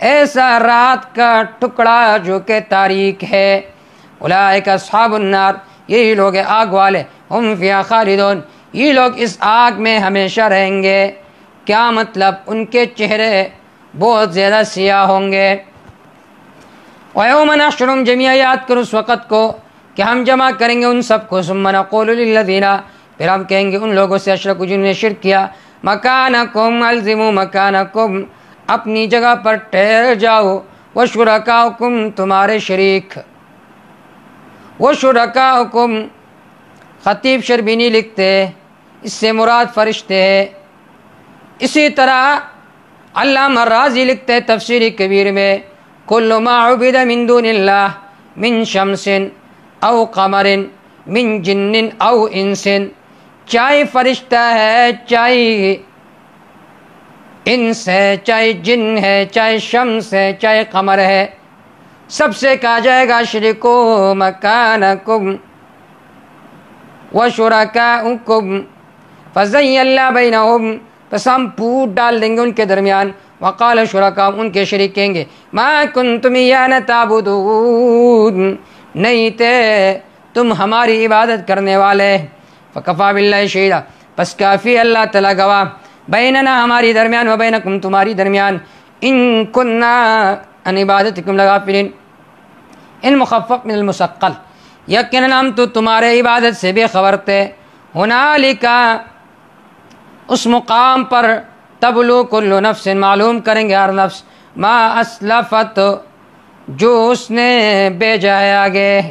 ایسا رات کا ٹکڑا جو کہ تاریک ہے. اولئک اصحاب النار، یہی لوگ آگ والے. ہم فیہا خالدون، یہ لوگ اس آگ میں ہمیشہ رہیں گے. کیا مطلب؟ ان کے چہرے بہت زیادہ سیاہ ہوں گے. وَيَوْمَ نَحْشُرُهُمْ جَمِيعًا، یاد کرو اس وقت کو کہ ہم جمع کریں گے ان سب کو. ثُمَّ نَقُولُ لِلَّذِينَ، پھر ہم کہیں گے ان لوگوں سے اشرکوا، جنہوں نے شرک کیا. مَكَانَكُمْ، أَلْزِمُوا مَكَانَكُمْ، اپنی جگہ پر ٹھہر جاؤ. وَشُرَكَاؤُكُمْ، تمہارے شریک. وَشُرَكَاؤُكُمْ، خطیب شربینی لکھتے اس سے مراد فرشتے ہے. اسی طرح علامہ رازی لکھتے تفسیر کبیر میں، کل ما عبد من دون اللہ من شمس او قمر من جن او انس، چاہے فرشتہ ہے، چاہے انس ہے، چاہے جن ہے، چاہے شمس ہے، چاہے قمر ہے، سب سے کہا جائے گا شرکو مکانکم وشرکاؤکم فزینا بینہم، پس ہم پھوٹ ڈال دیں گے ان کے درمیان. وقال شرکا ان کے شریک کہیں گے ما کنتم ایانا تعبدون نہیں تھے تم ہماری عبادت کرنے والے فکفا باللہ شہیدا پس کافی اللہ تعالیٰ گواہ بیننا ہماری درمیان و بینکم تمہاری درمیان ان کننا ان عبادتکم لغافلین ان مخفف من المثقل یقیناً ہم تو تمہارے عبادت سے بے خبر تھے ہنالکا اس مقام پر تبلو کل نفس معلوم کریں گے ہر نفس ما اسلفت جو اس نے بھیجا ہے آگے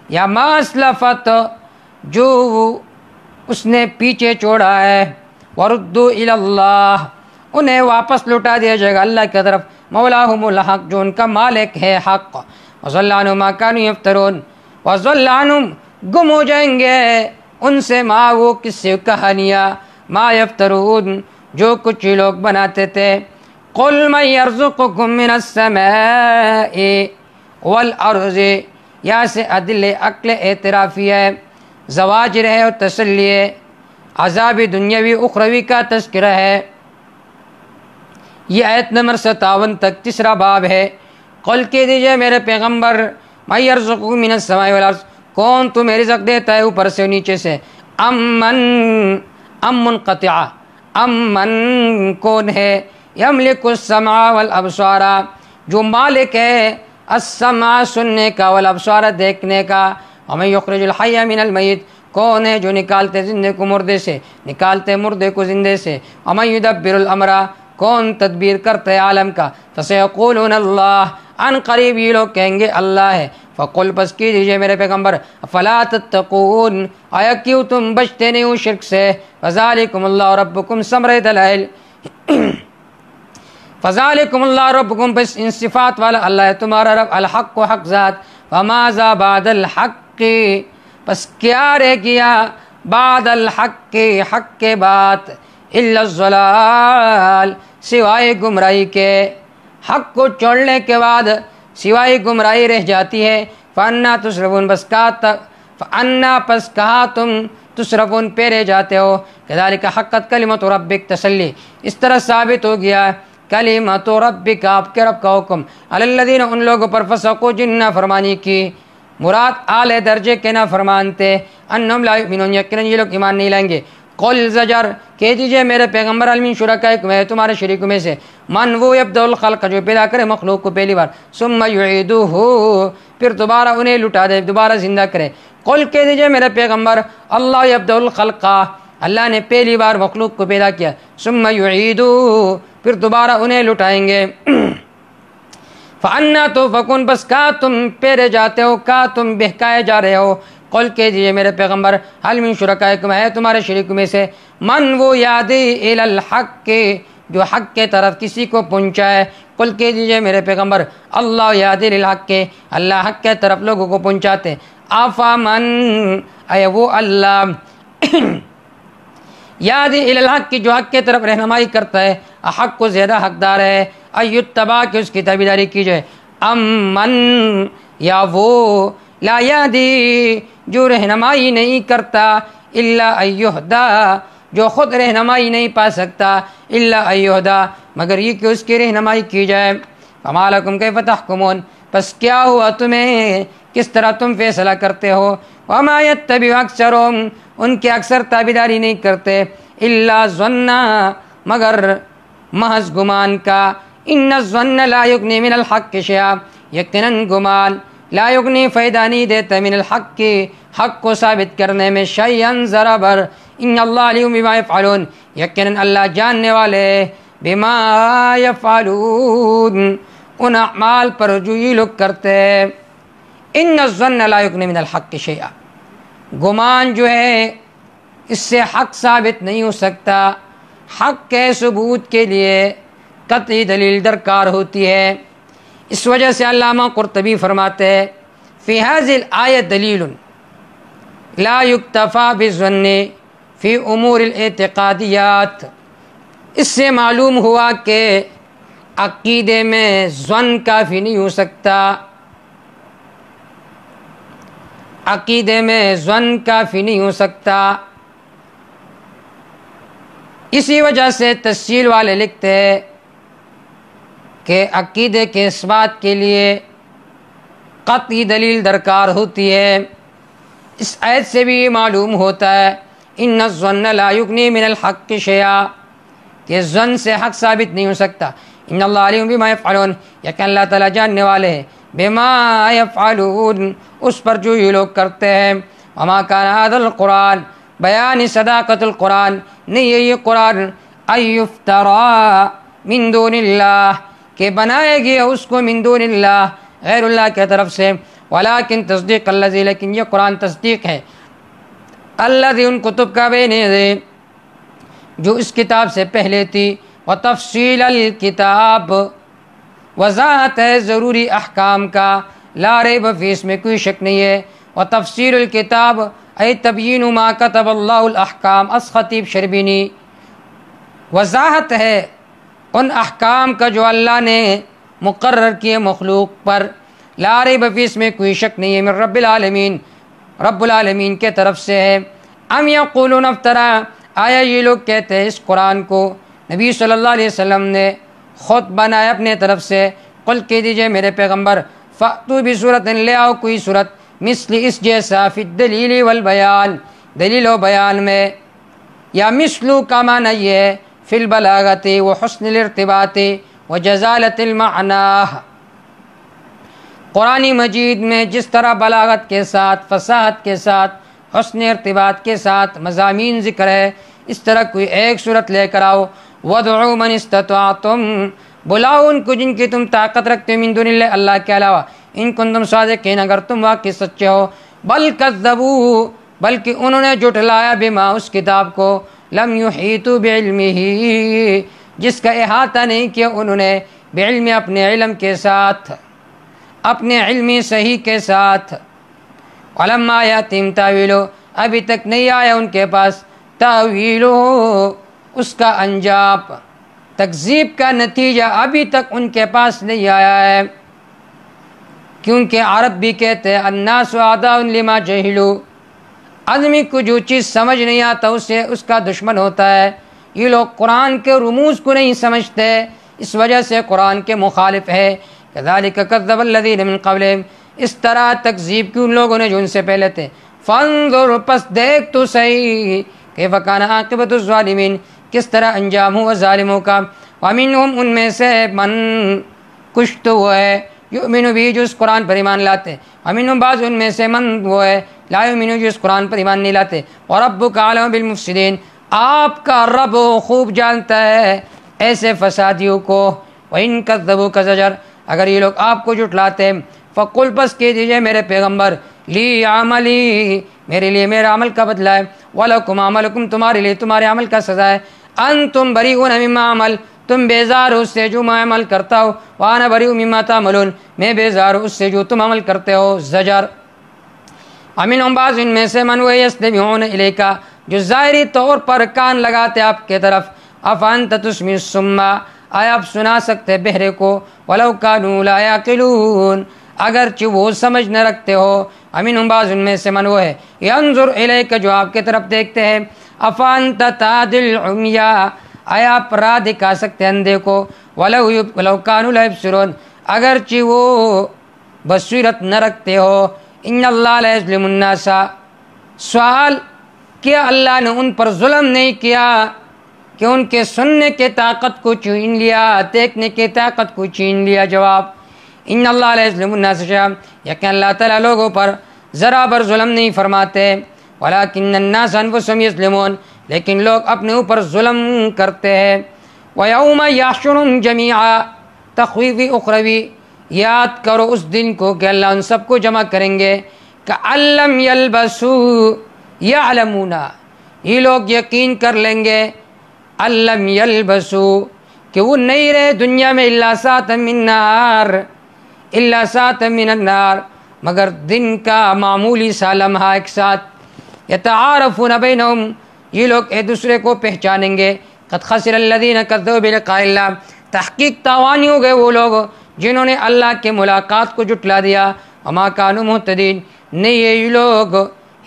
یا ما اسلفت جو اس نے پیچھے چھوڑا ہے وردوا الی اللہ انہیں واپس لوٹا دیا جائے گا اللہ کی طرف مولاہم الحق جو ان کا مالک ہے حق وضل عنہم ما کانوا یفترون وضل عنہم گم ہو جائیں گے ان سے ما وہ قصے کہانیاں ما یفترون جو کچھ لوگ بناتے تھے قل من یرزقکم من السماء والارض یہاں سے عدل عقل اعترافی ہے زواجر ہے اور تسلی ہے عذاب دنیاوی اخروی کا تذکرہ ہے یہ آیت نمبر 57 تک تیسرا باب ہے قل کہہ دیجئے میرے پیغمبر من یرزقکم من السماء والارض کون تمہیں رزق دیتا ہے اوپر سے نیچے سے ام منقطع امن کون ہے یملک السمع والابصار جو مالک ہے السمع سننے کا والابصار دیکھنے کا ومن یخرج الحی من المیت کون ہے جو نکالتے زندے کو مردے سے نکالتے مردے کو زندے سے ومن یدبر الامر کون تدبیر کرتے عالم کا فسیقولون اللہ ان قریب یہ لوگ کہیں گے اللہ ہے فقل پس کی دیجئے میرے پیغمبر فلا تتقون آیا کیوں تم بچتے نہیں ہو شرک سے فذالکم اللہ ربکم ثمرہ دلائل فذالکم اللہ ربکم پس ان صفات والا اللہ ہے تمہارا رب الحق و حق ذات وماذا بعد الحق پس کیا رہ گیا بعد الحق حق کے بعد الا الضلال سوائے گمراہی کے حق کو چھوڑنے کے بعد سوائے گمراہی رہ جاتی ہے فانا تصرفون بس کہا تم تصرفون پیرے جاتے ہو کذالک حقت کلمۃ ربک تسلی اس طرح ثابت ہو گیا کلمۃ ربک آپ کے رب کا حکم علی الذین ان لوگوں پر فسقوا جن نافرمانی کی مراد اعلی درجے کے نافرمان تھے انہم لا یؤمنون یقیناً یہ لوگ ایمان نہیں لائیں گے قل زجر کہہ دیجئے میرے پیغمبر من شرکائکم ہے تمہارے شریکوں میں سے من وہ یبدأ الخلق جو پیدا کرے مخلوق کو پہلی بار ثم یعیدہ پھر دوبارہ انہیں لٹا دے دوبارہ زندہ کرے قل کہہ دیجئے میرے پیغمبر اللہ یبدأ الخلق اللہ نے پہلی بار مخلوق کو پیدا کیا ثم یعیدہ پھر دوبارہ انہیں لٹائیں گے فَأَنَّا تُؤْفَكُونَ بس کا تم پیرے جاتے ہو کا تم بہکائے جا رہے ہو قل کہہ دیجئے میرے پیغمبر حل من شرکائکم ہے تمہارے شریک میں سے من وہ یادی الی الحق جو حق کے طرف کسی کو پہنچائے قل کہہ دیجئے میرے پیغمبر اللہ یادی للحق اللہ حق کے طرف لوگوں کو پہنچاتے افامن اے وہ اللہ یادی الی الحق جو حق کے طرف رہنمائی کرتا ہے حق کو زیادہ حقدار ہے ایتبع کہ اس کی تابعداری کی جائے امن یا وہ لا یادی جو رہنمائی نہیں کرتا الا ایہدا جو خود رہنمائی نہیں پا سکتا الا ایہدا مگر یہ کہ اس کی رہنمائی کی جائے فما لکم کیف تحکمون پس کیا ہوا تمہیں کس طرح تم فیصلہ کرتے ہو وما یتبع اکثرهم ان کے اکثر تابعداری نہیں کرتے الا ظن مگر محض گمان کا ان الظن لا یغنی من الحق شیئا یقیناً گمان لا یغنی فائدہ نہیں دیتا من الحق حق کو ثابت کرنے میں شیئا ذرا بر ان اللہ علیم بما یفعلون یقیناً اللہ جاننے والے بما یفعلون ان اعمال پر جو یہ لوگ کرتے ان الظن لا یغنی من الحق شیئا گمان جو ہے اس سے حق ثابت نہیں ہو سکتا حق کے ثبوت کے لیے قطعی دلیل درکار ہوتی ہے اس وجہ سے علامہ قرطبی فرماتے ہیں فی هذه الآیہ دلیل لا یکتفی بالظن فی امور الاعتقادیات اس سے معلوم ہوا کہ عقیدے میں ظن کافی نہیں ہو سکتا عقیدے میں ظن کافی نہیں ہو سکتا اسی وجہ سے تفصیل والے لکھتے ہیں کہ عقیدے کے اس بات کے لیے قطعی دلیل درکار ہوتی ہے۔ اس آیت سے بھی یہ معلوم ہوتا ہے ان الظن لا یغنی من الحق شیئا، کہ ظن سے حق ثابت نہیں ہو سکتا۔ ان اللہ علیم بما یفعلون، یقین اللہ تعالیٰ جاننے والے ہیں بما یفعلون، اس پر جو یہ لوگ کرتے ہیں۔ وما کان ھذا القرآن، بیان صداقت القرآن، نہیں ہے یہ قرآن ان یفترا من دون اللہ، کہ بنایا گیا اس کو من دون اللہ، غیر اللہ کی طرف سے، ولیکن تصدیق الذی، لیکن یہ قرآن تصدیق ہے الذی، ان کتب کا بین یدیہ، جو اس کتاب سے پہلے تھی، وتفصیل الکتاب، وضاحت ہے ضروری احکام کا، لا ریب فیہ، اس میں کوئی شک نہیں ہے۔ وتفصیل الکتاب ای تبیین ما کتب اللہ الاحکام، خطیب شربینی، وضاحت ہے ان احکام کا جو اللہ نے مقرر کیے مخلوق پر، لا ریب فیہ، اس میں کوئی شک نہیں ہے، من رب العالمین، رب العالمین کے طرف سے ہے۔ ام یقولون افترا، آیا یہ لوگ کہتے ہیں اس قرآن کو نبی صلی اللہ علیہ وسلم نے خود بنایا اپنے طرف سے، قل کہہ دیجئے میرے پیغمبر، فأتوا بسورۃ، لے آؤ کوئی صورت، مثل اس جیسا، فی الدلیل والبیان، دلیل و بیان میں، یا مثلو کا معنی یہ ہے فی البلاغت وحسن الارتباط وجزالۃ المعنی، قرآن مجید میں جس طرح بلاغت کے ساتھ، فصاحت کے ساتھ، حسن ارتباط کے ساتھ مضامین ذکر ہے، اس طرح کوئی ایک صورت لے کر آؤ۔ وَادْعُوا مَنِ اسْتَطَعْتُمْ، بلاؤ ان کو جن کی تم طاقت رکھتے ہو، من دون اللہ، اللہ کے علاوہ، ان کنتم صادقین، اگر تم واقعی سچے ہو۔ بل کذبوا، بلکہ انہوں نے جھٹلایا، بما، اس کتاب کو، لم یحیطوا بعلمہ، جس کا احاطہ نہیں کیا انہوں نے، بعلم، اپنے علم کے ساتھ، اپنے علمی صحیح کے ساتھ۔ ولما یاتہم تاویلہ، ابھی تک نہیں آیا ان کے پاس تاویلہ، اس کا انجام، تکذیب کا نتیجہ ابھی تک ان کے پاس نہیں آیا ہے، کیونکہ عرب بھی کہتے ہیں الناس اعداء لما جہلوا، آدمی کو جو چیز سمجھ نہیں آتا اسے اس کا دشمن ہوتا ہے۔ یہ لوگ قرآن کے رموز کو نہیں سمجھتے، اس وجہ سے قرآن کے مخالف ہے۔ کذالک کذب الذین من قبلہم، اس طرح تکذیب کی ان لوگوں نے جو ان سے پہلے تھے۔ فانظر، پس دیکھ تو صحیح، کیف کان عاقبۃ الظالمین، کس طرح انجام ہوا ظالموں کا۔ ومنہم، ان میں سے من، کچھ تو وہ ہے، یؤمن بھی، جو اس قرآن پر ایمان لاتے ہیں، ومنہم، بعض ان میں سے من وہ ہے، لا یؤمن، جو اس قرآن پر ایمان نہیں لاتے۔ وربک اعلم بالمفسدین، آپ کا رب خوب جانتا ہے ایسے فسادیوں کو۔ وَإِن كَذَّبُوكَ زَجَرْ، اگر یہ لوگ آپ کو جھٹلاتے، فقل، پس کہہ دیجئے میرے پیغمبر، لی عملی، میرے لیے میرا عمل کا بدلہ ہے، وَلَكُمْ عَمَلُكُمْ، تمہارے لیے تمہارے عمل کا سزا ہے، انتم بریئون مما عمل، تم بیزار ہو اس سے جو میں عمل کرتا ہوں، وانا بریء مما تعملون، میں بیزار ہوں اس سے جو تم عمل کرتے ہو۔ زجر۔ ومنہم، بعض ان میں سے من وہ یستمعون الیک، جو ظاہری طور پر کان لگاتے آپ کے طرف، افانت تسمع الصم، آیا آپ سنا سکتے بہرے کو، ولو کانوا لا یعقلون، اگرچہ وہ سمجھ نہ رکھتے ہو۔ ومنہم، بعض ان میں سے من وہ ہے ینظر الیک، جو آپ کے طرف دیکھتے ہیں، افانت تهدی العمی، آیا آپ راہ دکھا سکتے اندھے کو، ولو کانوا لا یبصرون، اگرچہ وہ بصیرت نہ رکھتے ہو۔ ان اللہ لا یظلم الناس، سوال، کیا اللہ نے ان پر ظلم نہیں کیا کہ ان کے سننے کے طاقت کو چھین لیا، دیکھنے کے طاقت کو چھین لیا؟ جواب، ان اللہ لا یظلم الناس شیئا، یقین اللہ تعالیٰ لوگوں پر ذرا بر ظلم نہیں فرماتے، ولکن الناس انفسهم یظلمون، لیکن لوگ اپنے اوپر ظلم کرتے ہیں۔ ویوم یحشرهم جمیعا، تخویفی اخروی، یاد کرو اس دن کو کہ اللہ ان سب کو جمع کریں گے، کأن لم یلبسوا یعلمون، یہ لوگ یقین کر لیں گے، الم یلبسوا، کہ وہ نہیں رہے دنیا میں، الا ساعۃ من نہار، الا ساعۃ من النار، مگر دن کا معمولی سا لمحہ ایک ساتھ، یتعارفون بینہم، یہ لوگ ایک دوسرے کو پہچانیں گے، قد خسر الذین کذبوا بلقاء اللہ، تحقیق تاوانی ہو گئے وہ لوگ جنہوں نے اللہ کے ملاقات کو جھٹلا دیا، وما کانوا مہتدین، نہیں یہ لوگ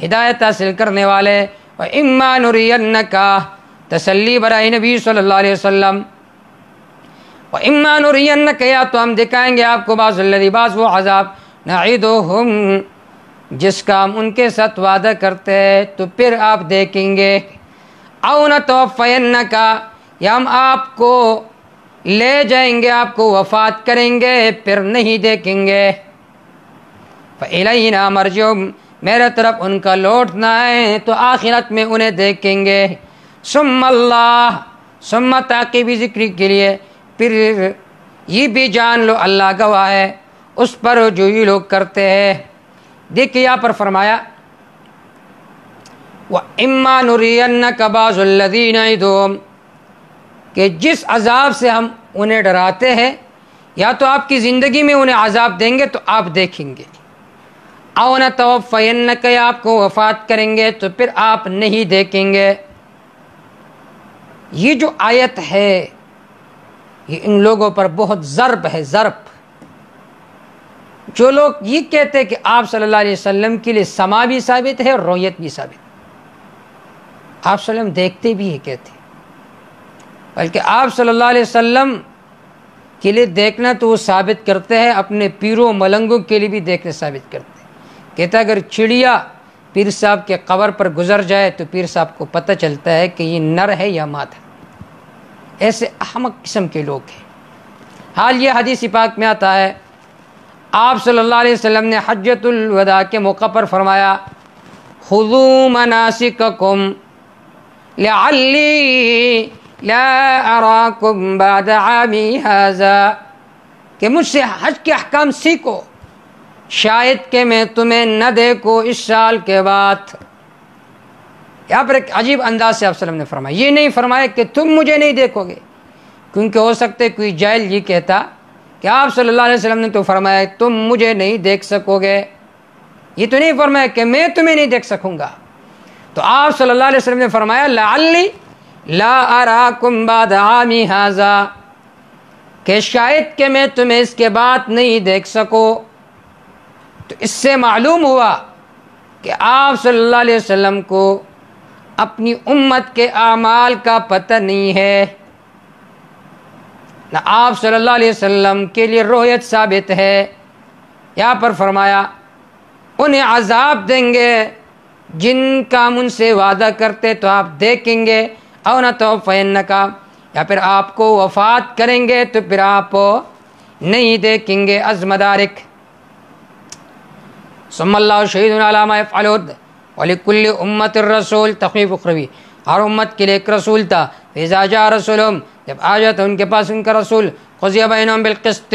ہدایت حاصل کرنے والے۔ وَإِمَّا نُرِيَنَّكَ، تسلی برائے نبی صلی اللہ علیہ وسلم، وَإِمَّا نُرِيَنَّكَ یا تو ہم دکھائیں گے آپ کو بعض الذی بعض وہ عذاب نعیدہم جس کا ہم ان کے ساتھ وعدہ کرتے ہیں تو پھر آپ دیکھیں گے، او نتوفینک یا ہم آپ کو لے جائیں گے، آپ کو وفات کریں گے پھر نہیں دیکھیں گے۔ فَإِلَيْنَا مَرْجِعُهُمْ میرے طرف ان کا لوٹنا ہے تو آخرت میں انہیں دیکھیں گے۔ ثم اللہ ثم تعقیبی ذکر کے لیے پھر یہ بھی جان لو اللہ گواہ ہے اس پر جو یہ لوگ کرتے ہیں۔ دیکھیے یہاں پر فرمایا وَإِمَّا نُرِيَنَّكَ بَعْضَ الَّذِي نَعِدُهُمْ کہ جس عذاب سے ہم انہیں ڈراتے ہیں یا تو آپ کی زندگی میں انہیں عذاب دیں گے تو آپ دیکھیں گے، او نتوفینک یا آپ کو وفات کریں گے تو پھر آپ نہیں دیکھیں گے۔ یہ جو آیت ہے یہ ان لوگوں پر بہت ضرب ہے، ضرب۔ جو لوگ یہ کہتے ہیں کہ آپ صلی اللہ علیہ وسلم کے لیے سما بھی ثابت ہے اور رؤیت بھی ثابت ہے، آپ صلی اللہ علیہ وسلم دیکھتے بھی ہے کہتے ہیں، بلکہ آپ صلی اللہ علیہ وسلم کے لیے دیکھنا تو وہ ثابت کرتے ہیں، اپنے پیروں ملنگوں کے لیے بھی دیکھنا ثابت کرتے ہیں۔ کہتا ہے اگر چڑیا پیر صاحب کے قبر پر گزر جائے تو پیر صاحب کو پتہ چلتا ہے کہ یہ نر ہے یا مادہ۔ ایسے احمق قسم کے لوگ ہیں۔ حال یہ حدیث پاک میں آتا ہے، آپ صلی اللہ علیہ وسلم نے حجۃ الوداع کے موقع پر فرمایا خذوا مناسککم لعلی لا اراکم بعد عامی ھذا کہ مجھ سے حج کے احکام سیکھو شاید کہ میں تمہیں نہ دیکھوں اس سال کے بعد۔ یہاں پر ایک عجیب انداز سے آپ صلی اللہ علیہ وسلم نے فرمایا، یہ نہیں فرمایا کہ تم مجھے نہیں دیکھو گے، کیونکہ ہو سکتا ہے کوئی جاہل یہ کہتا کہ آپ صلی اللہ علیہ وسلم نے تو فرمایا تم مجھے نہیں دیکھ سکو گے، یہ تو نہیں فرمایا کہ میں تمہیں نہیں دیکھ سکوں گا۔ تو آپ صلی اللہ علیہ وسلم نے فرمایا لعلی لا اراکم بعد عامی ھذا کہ شاید کہ میں تمہیں اس کے بعد نہیں دیکھ سکوں۔ تو اس سے معلوم ہوا کہ آپ صلی اللہ علیہ وسلم کو اپنی امت کے اعمال کا پتہ نہیں ہے، نہ آپ صلی اللہ علیہ وسلم کے لیے رؤیت ثابت ہے۔ یہاں پر فرمایا انہیں عذاب دیں گے جن کا ہم ان سے وعدہ کرتے تو آپ دیکھیں گے، او نتوفینک یا پھر آپ کو وفات کریں گے تو پھر آپ نہیں دیکھیں گے۔ از مدارک ثم اللہ شہید علی ما یفعلون ولکل امت الرسول تخفیف اخروی، ہر امت کے لیے ایک رسول تھا۔ فاذا جاء رسولهم جب آ جاتا ان کے پاس ان کا رسول، قضی بینہم بالقسط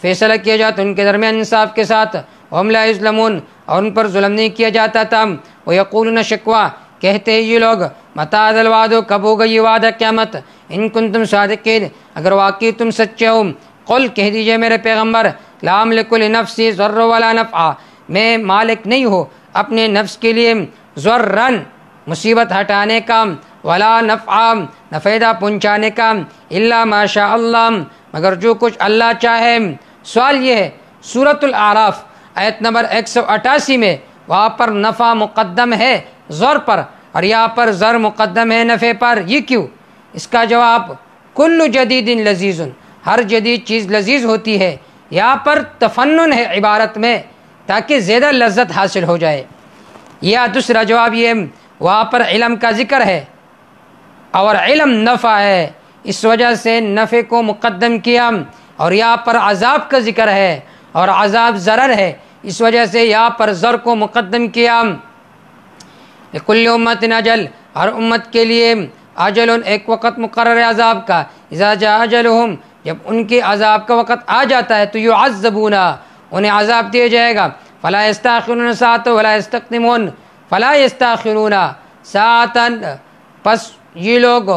فیصلہ کیا جاتا ان کے درمیان انصاف کے ساتھ، وهم لا یظلمون اور ان پر ظلم نہیں کیا جاتا تھا۔ ویقولون شکوا کہتے ہیں یہ لوگ متی ھذا الوعد کب ہوگا یہ وعدہ قیامت، ان کنتم صادقین اگر واقعی تم سچے ہو۔ قل کہہ دیجئے میرے پیغمبر لا املک لنفسی ضر ولا نفع میں مالک نہیں ہو اپنے نفس کے لیے ضرن مصیبت ہٹانے کا، ولا نفع نفیدہ پہنچانے کا، الا ما شاء اللہ مگر جو کچھ اللہ چاہے۔ سوال یہ ہے سورۃ الاعراف آیت نمبر 188 میں وہاں پر نفع مقدم ہے ضر پر اور یہاں پر ضر مقدم ہے نفع پر، یہ کیوں؟ اس کا جواب کل جدید لذیذ، ہر جدید چیز لذیذ ہوتی ہے۔ یہاں پر تفنن ہے عبارت میں تاکہ زیادہ لذت حاصل ہو جائے۔ یا دوسرا جواب یہ وہاں پر علم کا ذکر ہے اور علم نفع ہے، اس وجہ سے نفع کو مقدم کیا، اور یہاں پر عذاب کا ذکر ہے اور عذاب ضرر ہے، اس وجہ سے یہاں پر ضر کو مقدم کیا۔ لکل امت اجل ہر امت کے لیے اجل ایک وقت مقرر ہے عذاب کا، اذا جاء اجلهم جب ان کے عذاب کا وقت آ جاتا ہے تو یعذبون انہیں عذاب دیا جائے گا، فلا یستاخرون ساعۃ ولا یستقدمون فلا یستاخرون ساعۃ پس یہ لوگ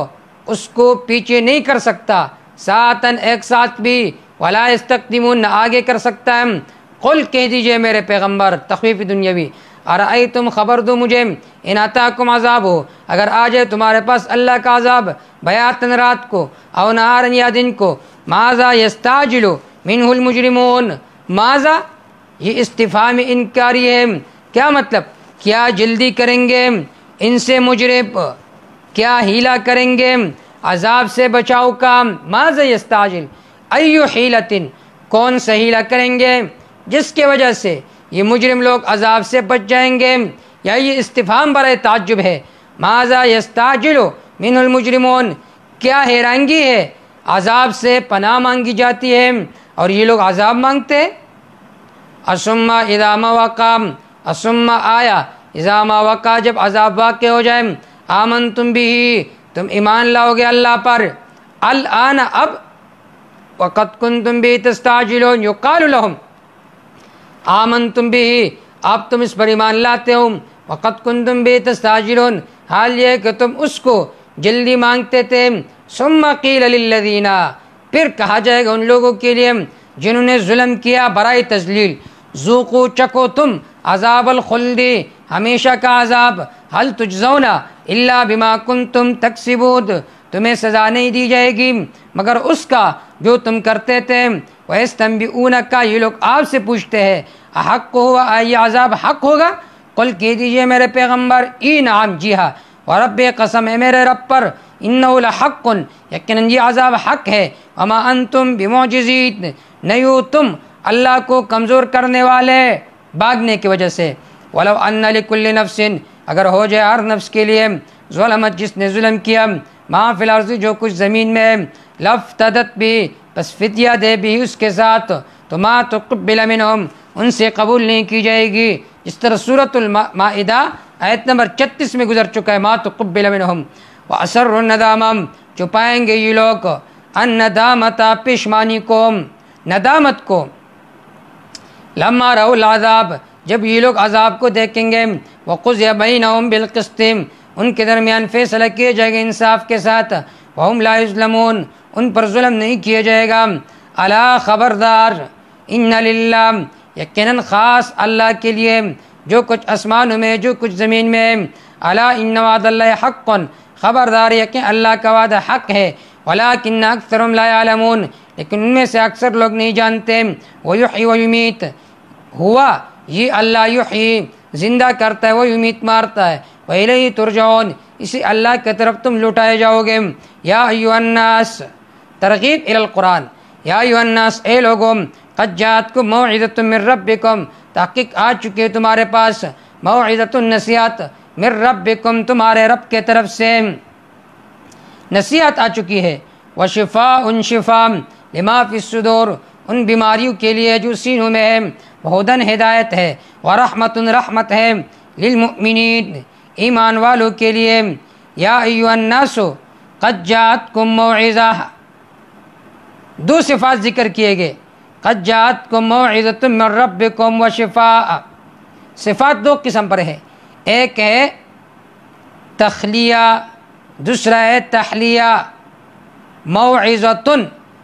اس کو پیچھے نہیں کر سکتا، ساعۃ ایک ساتھ بھی، ولا یستقدمون نہ آگے کر سکتا ہے۔ قل کہہ دیجئے میرے پیغمبر تخفیف دنیاوی ارأیتم خبر دو مجھے ان اتاکم عذاب ہو اگر آ جائے تمہارے پاس اللہ کا عذاب بیاتن رات کو او نہارن یا دن کو، ماذا یستعجل منہ المجرمون، ماذا یہ استفہام انکاری ہے، کیا مطلب کیا جلدی کریں گے ان سے مجرم، کیا ہیلا کریں گے عذاب سے بچاؤ کا، ماذا یستعجل ایو حیلتن، کون سا ہیلہ کریں گے جس کی وجہ سے یہ مجرم لوگ عذاب سے بچ جائیں گے؟ یا یہ استفہام برائے تعجب ہے، ماذا یستعجل من المجرمون، کیا حیرانگی ہے، عذاب سے پناہ مانگی جاتی ہے اور یہ لوگ عذاب مانگتے۔ اسم اذا ما وقع، اسم آیا اذا ما وقع، جب عذاب واقع ہو جائے، آمنتم بھی، تم ایمان لاؤ گے اللہ پر، الآن اب، وقد کنتم بھی تستعجلون، یقال لهم آمنتم بھی، اب تم اس پر ایمان لاتے ہو، وقد کنتم بھی تستعجلون، حال یہ کہ تم اس کو جلدی مانگتے تھے، ثم قیل للذین، پھر کہا جائے گا ان لوگوں کے لیے جنہوں نے ظلم کیا برائے تذلیل، ذوقوا، چکو تم عذاب الخلد، ہمیشہ کا عذاب، هل تجزون الا بما کنتم تکسبون، تمہیں سزا نہیں دی جائے گی مگر اس کا جو تم کرتے تھے، وَيَسْتَنْبِئُونَكَ، یہ لوگ آپ سے پوچھتے ہیں، حق ہوا، یہ عذاب حق ہوگا؟ قل کہہ دیجئے میرے پیغمبر، ای نعم، جی ہاں، ورب، قسم ہے میرے رب پر، انہ لحق، یقیناً یہ عذاب حق ہے، وما انتم بمعجزین، نہیں ہو تم اللہ کو کمزور کرنے والے بھاگنے کی وجہ سے، ولو ان لکل نفس، اگر ہو جائے ہر نفس کے لیے، ظلمت، جس نے ظلم کیا، ما فی الارض، جو کچھ زمین میں، لفتدت بھی، بس فدیہ دے بھی اس کے ساتھ، تو ما تقبل منہم، ان سے قبول نہیں کی جائے گی، اس طرح سورۃ المائدہ آیت نمبر 36 میں گزر چکا ہے، ما تقبل منہم، واسر الندامہ، چھپائیں گے یہ لوگ، الندامت، پشمانی کو، ندامت کو، لما رأوا العذاب، جب یہ لوگ عذاب کو دیکھیں گے، وقضی بینہم بالقسط، ان کے درمیان فیصلہ کیے جائے گا انصاف کے ساتھ، وہم لا یظلمون، ان پر ظلم نہیں کیا جائے گا، الا، خبردار، ان للہ، یقیناً خاص اللہ کے لیے، جو کچھ آسمانوں میں جو کچھ زمین میں، الا ان وعد اللہ حق، خبردار یقین اللہ کا وعدہ حق ہے، ولکن اکثرهم لا یعلمون، لیکن ان میں سے اکثر لوگ نہیں جانتے، ویحیی ویمیت، ہوا یہ اللہ یحیی، زندہ کرتا ہے، ویمیت، مارتا ہے، وإلیہ ترجعون، اسی اللہ کی طرف تم لوٹائے جاؤ گے۔ یا ایھا الناس، ترغیب الی القرآن، یا ایھا الناس، اے لوگوں، قد جاءتکم موعظۃ من ربکم، تحقیق آ چکی ہے تمہارے پاس، موعظۃ، نصیحت، من ربکم، تمہارے رب کے طرف سے نصیحت آ چکی ہے، وشفاء، شفاء، لما فی الصدور، ان بیماریوں کے لیے جو سینوں میں ہے، وہدن، ہدایت ہے، ورحمت، رحمت ہے، للمؤمنین، ایمان والوں کے لیے۔ یا ایھا الناس قد جاءتکم موعظہ، دو صفات ذکر کیے گئے، قد جاءتکم موعظۃ من ربکم وشفاء، صفات دو قسم پر ہے، ایک ہے تخلیہ، دوسرا ہے تحلیہ۔ موعظۃ،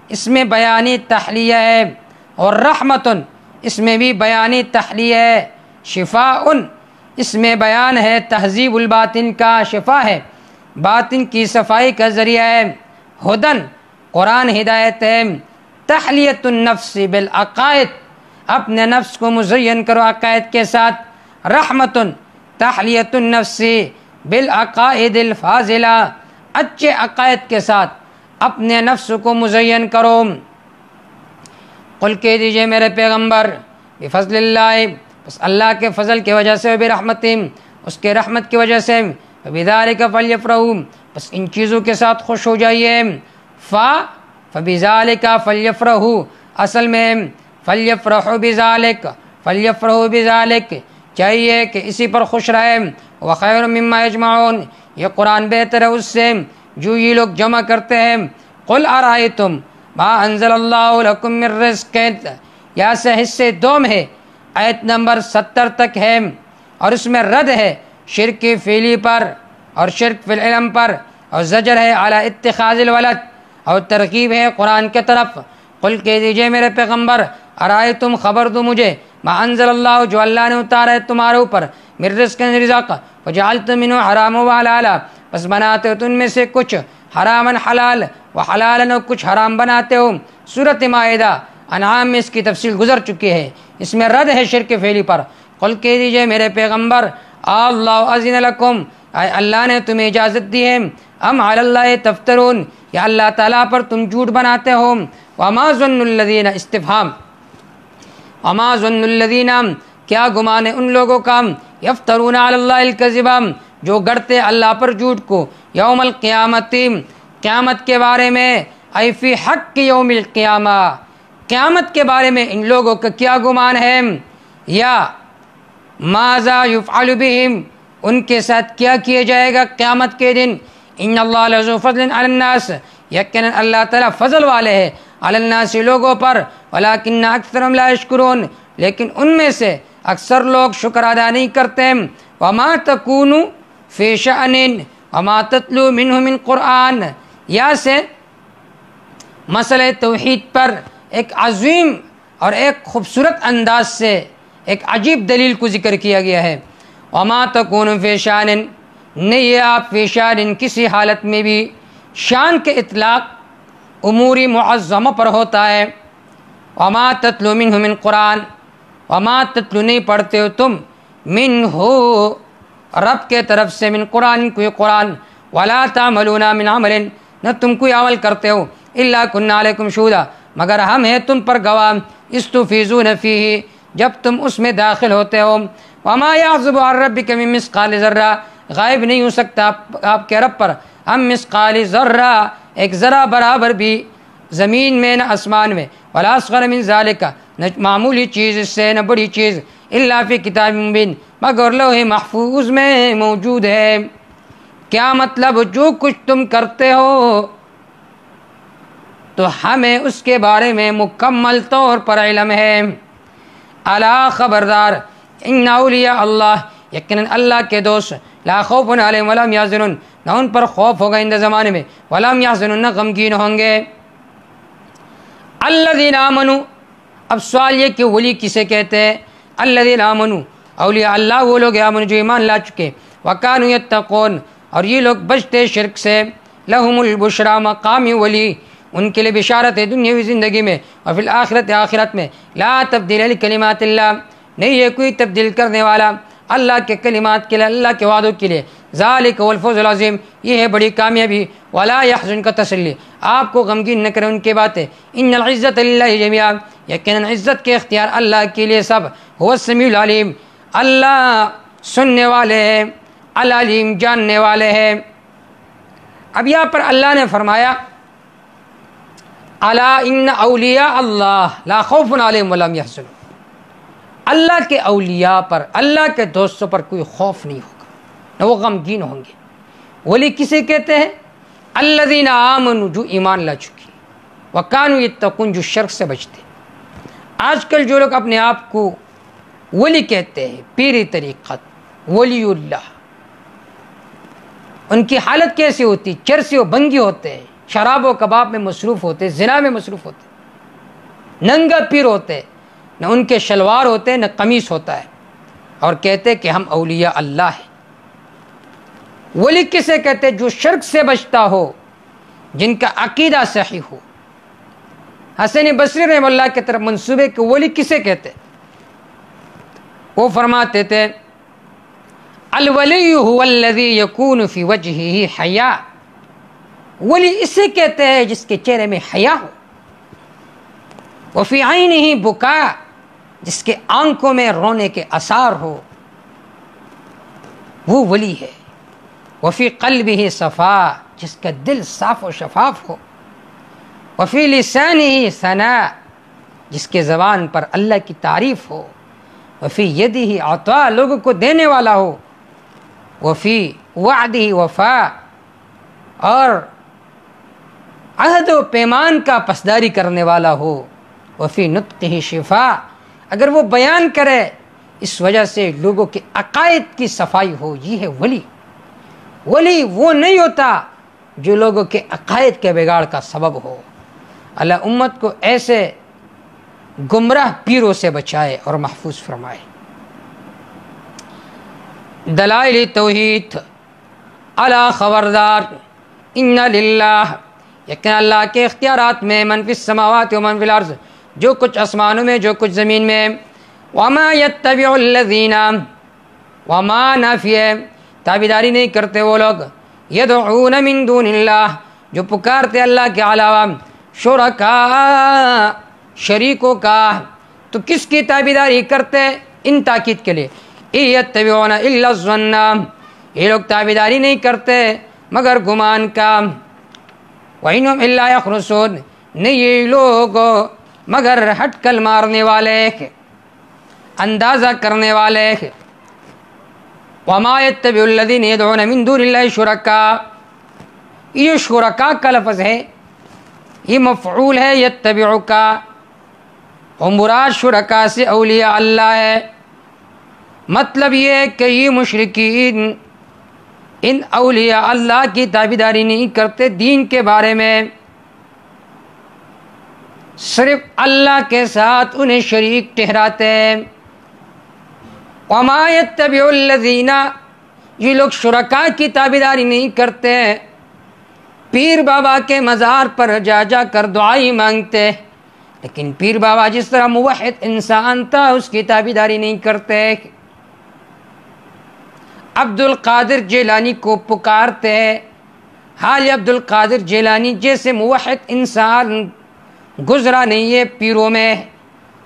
اس میں بیانی تحلیہ ہے، اور رحمت، اس میں بھی بیانی تحلیہ ہے، شفاء، اس میں بیان ہے تہذیب الباطن کا، شفا ہے، باطن کی صفائی کا ذریعہ ہے، ہدن، قرآن ہدایت ہے، تحلیۃ النفس بالعقائد، اپنے نفس کو مزین کرو عقائد کے ساتھ، رحمت، تحلیۃ النفس بالعقائد الفاضلہ، اچھے عقائد کے ساتھ اپنے نفس کو مزین کرو۔ قل کہہ دیجئے میرے پیغمبر، بفضل اللہ، بس اللہ کے فضل کی وجہ سے، برحمت، اس کے رحمت کی وجہ سے، بذالک فلیفرحوا، بس ان چیزوں کے ساتھ خوش ہو جائیے، فبذالک فلیفرحوا، اصل میں فلیفرحوا بذالک، فلیفرحوا بذالک، چاہیے کہ اسی پر خوش رہے، وخیر مما یجمعون، یہ قرآن بہتر ہے اس سے جو یہ لوگ جمع کرتے ہیں، قل ارائیتم ما انزل اللہ لکم من رزق، یہاں سے حصے دوم ہے، آیت نمبر 70 تک ہے، اور اس میں رد ہے شرک فعلی پر اور شرک فی العلم پر، اور زجر ہے علی اتخاذ الولد، اور ترغیب ہے قرآن کے طرف۔ قل کہہ دیجئے میرے پیغمبر، ارائیتم، خبر دو مجھے، ما انزل اللہ، جو اللہ نے اتارا ہے تمہارے اوپر، من رزق، رزق، وجعلتم منہ حراما وحلالا، بس بناتے ہو تو ان میں سے کچھ حراما حلال، وحلالا، کچھ حرام بناتے ہو۔ سورۃ مائدہ انعام میں اس کی تفصیل گزر چکی ہے، اس میں رد ہے شرک فعلی پر۔ قل کہہ دیجئے میرے پیغمبر، اللہ اذن لکم، اللہ نے تمہیں اجازت دی ہے، ام علی اللہ تفترون، یا اللہ تعالیٰ پر تم جھوٹ بناتے ہو، وما ظن الذین استفہام وما ظن الذین کیا گمان ہے ان لوگوں کا یفترون علی اللہ الکذب جو گڑتے اللہ پر جھوٹ کو یوم القیامت قیامت کے بارے میں ای فی حق یوم القیامہ قیامت کے بارے میں ان لوگوں کا کیا گمان ہے یا ماذا یفعل بہم ان کے ساتھ کیا کیا جائے گا قیامت کے دن ان اللہ لذو فضل علی الناس یقینا اللہ تعالیٰ فضل والے ہیں علی الناس لوگوں پر ولکن اکثرهم لا یشکرون لیکن ان میں سے اکثر لوگ شکر ادا نہیں کرتے وما تکون فی شأن وما تتلو منہ من قرآن یا سے مسئلہ توحید پر ایک عظیم اور ایک خوبصورت انداز سے ایک عجیب دلیل کو ذکر کیا گیا ہے وما تکون فی شأن نہیں آپ فی شأن کسی حالت میں بھی شان کے اطلاق اموری معظمہ پر ہوتا ہے وما تتلو منہ من قرآن وما تتلو نہیں پڑھتے ہو تم منہ رب کے طرف سے من قرآن کوئی قرآن ولا تعملون من عمل نہ تم کوئی عمل کرتے ہو الا کنا علیکم شہودا مگر ہم ہیں تم پر گواہ استفیضون فیہ جب تم اس میں داخل ہوتے ہو وما یعزب عن ربک من مثقال ذرہ غائب نہیں ہو سکتا آپ کے رب پر ہم مثقال ذرہ ایک ذرہ برابر بھی زمین میں نہ آسمان میں ولا اصغر من ذالک نہ معمولی چیز اس سے نہ بڑی چیز الا فی کتاب مبین مگر لوح محفوظ میں موجود ہے کیا مطلب جو کچھ تم کرتے ہو تو ہمیں اس کے بارے میں مکمل طور پر علم ہے الا خبردار ان اولیاء اللہ یقیناً اللہ کے دوست لا خوف علیہم ولا هم یحزنون نہ ان پر خوف ہوگا ان زمانے میں ولا هم یحزنون نہ غمگین ہوں گے الذین آمنوا اب سوال یہ کہ ولی کسے کہتے ہیں الذین آمنوا اولیاء اللہ وہ لوگ آمنوا جو ایمان لا چکے وکانوا یتقون اور یہ لوگ بچتے شرک سے لہم البشری مقام ولی ان کے لیے بشارت ہے دنیاوی زندگی میں اور فی الآخرت آخرت میں لا تبدیل لکلمات اللہ نہیں ہے کوئی تبدیل کرنے والا اللہ کے کلمات کے لیے اللہ کے وعدوں کے لیے ذالک هو الفوز العظیم یہ ہے بڑی کامیابی ولا يحزن کا تسلی آپ کو غمگین نہ کرے ان کے باتیں ان العزت للہ جميعا یقینا عزت کے اختیار اللہ کے لیے سب هو السمیع العلیم اللہ سننے والے ہیں العلیم جاننے والے ہیں اب یہاں پر اللہ نے فرمایا الا ان اولیاء اللہ لا خوف علیہم ولا هم يحزنون اللہ کے اولیاء پر اللہ کے دوستوں پر کوئی خوف نہیں ہوگا نہ وہ غمگین ہوں گے ولی کسے کہتے ہیں الذین آمنوا جو ایمان لا چکی وکانوا یتقون جو شرک سے بچتے آج کل جو لوگ اپنے آپ کو ولی کہتے ہیں پیری طریقت ولی اللہ ان کی حالت کیسی ہوتی چرسی و بنگی ہوتے ہیں شراب و کباب میں مصروف ہوتے زنا میں مصروف ہوتے ننگا پیر ہوتے نہ ان کے شلوار ہوتے نہ قمیص ہوتا ہے اور کہتے کہ ہم اولیاء اللہ ہیں ولی کسے کہتے جو شرک سے بچتا ہو جن کا عقیدہ صحیح ہو حسن بصری رحمہ اللہ کی طرف منسوبے کہ ولی کسے کہتے وہ فرماتے تھے الولی هو الذی یکون فی وجہہ حیا ولی اسے کہتے ہیں جس کے چہرے میں حیا ہو وفی عینہ بکا جس کے آنکھوں میں رونے کے آثار ہو وہ ولی ہے وفی قلبہ صفا جس کا دل صاف و شفاف ہو وفی لسانہ ثناء جس کے زبان پر اللہ کی تعریف ہو وفی یدہ عطاء لوگوں کو دینے والا ہو وفی وعدہ وفا اور عہد و پیمان کا پاسداری کرنے والا ہو وفی نطقہ شفا اگر وہ بیان کرے اس وجہ سے لوگوں کے عقائد کی صفائی ہو یہ ہے ولی ولی وہ نہیں ہوتا جو لوگوں کے عقائد کے بگاڑ کا سبب ہو اللہ امت کو ایسے گمراہ پیروں سے بچائے اور محفوظ فرمائے دلائل توحید الا خبردار ان للہ یقین اللہ کے اختیارات میں من فی السماوات و من فی الارض جو کچھ آسمانوں میں جو کچھ زمین میں وما یتبع الذین وما نافی تابعداری نہیں کرتے وہ لوگ یدعون من دون اللہ جو پکارتے اللہ کے علاوہ شرکا شریکوں کا، تو کس کی تابعداری کرتے؟ ان تاکید کے لیے، یتبعون الا الظن، یہ لوگ تابعداری نہیں کرتے مگر گمان کا، وَإِنْهُمْ إِلَّا يَخْرُصُونَ، نہیں یہ لوگ مگر ہٹ کل مارنے والے، اندازہ کرنے والے۔ وَمَا يَتَّبِعُ الَّذِينَ يَدْعُونَ مِن دُونِ اللَّهِ شُرَكَاءَ، یہ شرکا کا لفظ ہے، یہ مفعول ہے یتبعو کا، اور مراد شرکا سے اولیاء اللہ ہے۔ مطلب یہ ہے کہ یہ مشرکین ان اولیاء اللہ کی تابعداری نہیں کرتے دین کے بارے میں، صرف اللہ کے ساتھ انہیں شریک ٹھہراتے ہیں۔ وما یتبع الذین، یہ لوگ شرکاء کی تابعداری نہیں کرتے، پیر بابا کے مزار پر جا جا کر دعائی مانگتے، لیکن پیر بابا جس طرح موحد انسان تھا اس کی تابعداری نہیں کرتے۔ عبد القادر جیلانی کو پکارتے ہیں، حال عبد القادر جیلانی جیسے موحد انسان گزرا نہیں ہے پیروں میں،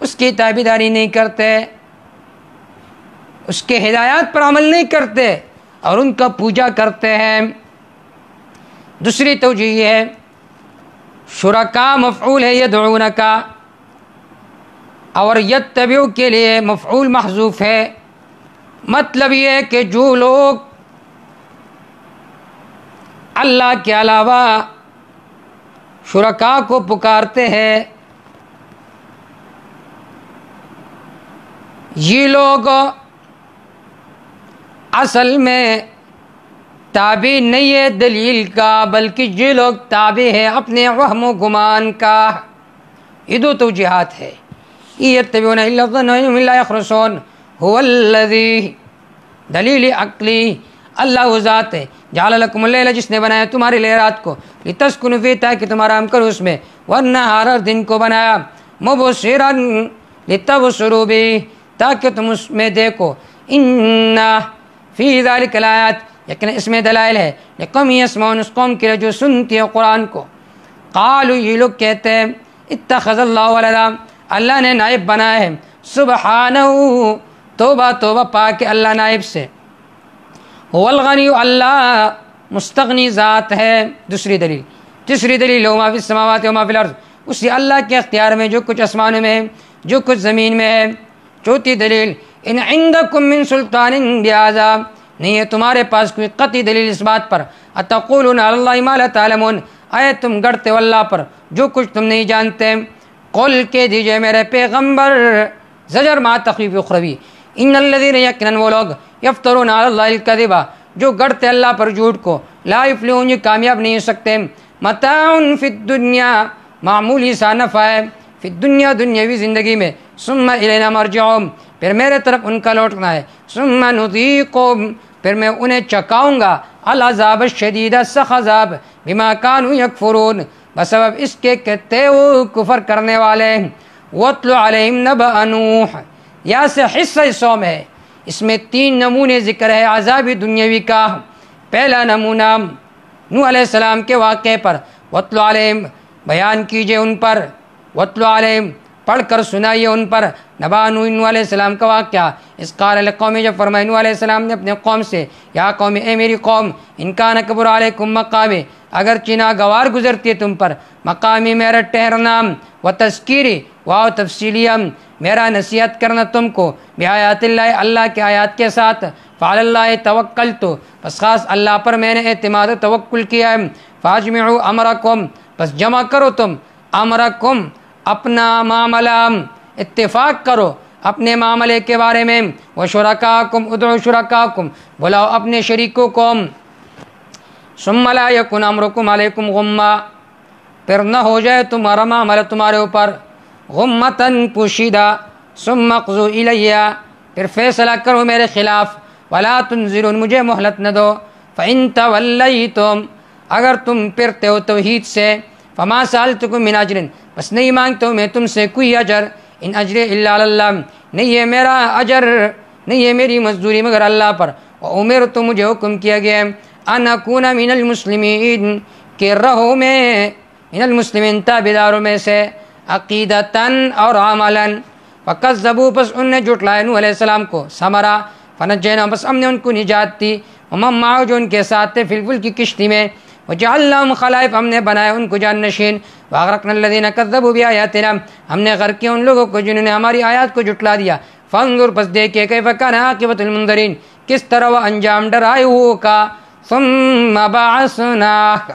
اس کی تابعداری نہیں کرتے، اس کے ہدایات پر عمل نہیں کرتے اور ان کا پوجا کرتے ہیں۔ دوسری توجہ یہ ہے، شرکا مفعول ہے یدعون کا، اور یتبعو کے لیے مفعول محذوف ہے۔ مطلب یہ ہے کہ جو لوگ اللہ کے علاوہ شرکا کو پکارتے ہیں، یہ لوگ اصل میں تابع نہیں ہے دلیل کا، بلکہ یہ لوگ تابع ہے اپنے وہم و گمان کا۔ یہ دو توجیہات ہے، یتبعون الا الظن وانهم لا يخرصون، هو الذی، دلیل عقلی، اللہ وہ ذات ہے، جعل لکم اللیل، جس نے بنایا تمہارے لیے رات کو، لتسکنوا فیہ، تاکہ تم آرام کرو اس میں، والنہار، اور دن کو بنایا، مبصرا، لتبصروا بہ، تاکہ تم اس میں دیکھو، ان فی ذلک الآیات، لیکن اس میں دلائل ہے، لقوم یسمعون، اس قوم کے لیے جو سنتی ہے قرآن کو۔ قالوا، یہ لوگ کہتے ہیں، اتخذ اللہ ولدا، اللہ نے نائب بنایا ہے، سبحانہ، توبہ توبہ پاک اللہ نائب سے، هو الغنی، اللہ مستغنی ذات ہے۔ دوسری دلیل، تیسری دلیل، ما فی السماوات وما فی الارض، اسی اللہ کے اختیار میں جو کچھ آسمانوں میں ہے جو کچھ زمین میں ہے۔ چوتھی دلیل، ان عندکم من سلطان بہذا، نہیں ہے تمہارے پاس کوئی قطعی دلیل اس بات پر، اتقولون علی اللہ ما لا تعلمون، آئے تم گڑتے ہو اللہ پر جو کچھ تم نہیں جانتے۔ قل کہہ دیجئے میرے پیغمبر، زجر مع تخویف اخروی، ان الذین، یقیناً وہ لوگ، یفترون علی اللہ الکذب، جو گڑتے اللہ پر جھوٹ کو، لا یفلحون، یہ کامیاب نہیں ہو سکتے، متاع فی الدنیا، معمولی سا نفع ہے، فی الدنیا، دنیاوی زندگی میں، ثم الینا مرجعہم، پھر میرے طرف ان کا لوٹنا ہے، ثم نذیقہم، پھر میں انہیں چکاؤں گا، العذاب الشدید، سخت عذاب، بما کانوا یکفرون، بسبب اس کے کہتے وہ کفر کرنے والے۔ وَاتْلُ عَلَيْهِمْ نَبَأَ نُوحٍ، یا سے حصہ سوم ہے، اس میں 3 نمونے ذکر ہے عذاب دنیاوی کا۔ پہلا نمونہ نوح علیہ السلام کے واقعے پر، وَاتْلُ عَلَيْهِمْ، بیان کیجئے ان پر، وَاتْلُ عَلَيْهِمْ، پڑھ کر سنائیے ان پر، نبأ نوح علیہ السلام کا واقعہ، اس قال لقوم، جب فرمائے نوح علیہ السلام نے اپنے قوم سے، یا قوم، اے میری قوم، ان کان کبر علیکم مقامی، اگرچہ ناگوار گزرتی ہے تم پر، مقامی میرا ٹھہرنا، و تذکیری، واو تفصیلیہ، میرا نصیحت کرنا تم کو، بآیات اللہ، اللہ کے آیات کے ساتھ، فعلی اللہ توکلت، پس خاص اللہ پر میں نے اعتماد و توکل کیا ہے، فاجمعوا امرکم، پس جمع کرو تم، امرکم، اپنا معاملہ، اتفاق کرو اپنے معاملے کے بارے میں، وشرکاکم، ادعوا شرکاکم، بلاؤ اپنے شریکوں کو، ثم لا یکن امرکم علیکم غمہ، پھر نہ ہو جائے تمہارا معاملہ تمہارے اوپر غمتاً پوشیدہ، ثم اقضوا الیہ، پھر فیصلہ کرو میرے خلاف، ولا تنظرون، مجھے مہلت نہ دو، فإن تولیتم، اگر تم پھرتے ہو توحید سے، فما سألتکم من اجر، بس نہیں مانگتا ہوں میں تم سے کوئی اجر، ان اجر الا علی اللہ، نہیں ہے میرا اجر، نہیں ہے میری مزدوری مگر اللہ پر، وامرت، مجھے حکم کیا گیا ہے، ان اکون من المسلمین، کہ رہو میں من المسلمین تابعداروں میں سے، عقیدتاً اور عملاً، فکذبوا پس ان نے جھٹلایا نوح علیہ السلام کو، ثمرہ فنجیناہم پس ہم نے ان کو نجات دی، ومن معہ جو ان کے ساتھ تھے، فی الفلک کی کشتی میں، وجعلناہم خلائف ہم نے بنایا ان کو جانشین، واغرقنا الذین کذبوا بآیاتنا ہم نے غرق کیا ان لوگوں کو جنہوں نے ہماری آیات کو جھٹلا دیا، فانظر پس دیکھے کیف کان عاقبۃ المنذرین کس طرح وہ انجام ڈرائے ہوئے کا، ثم بعثناک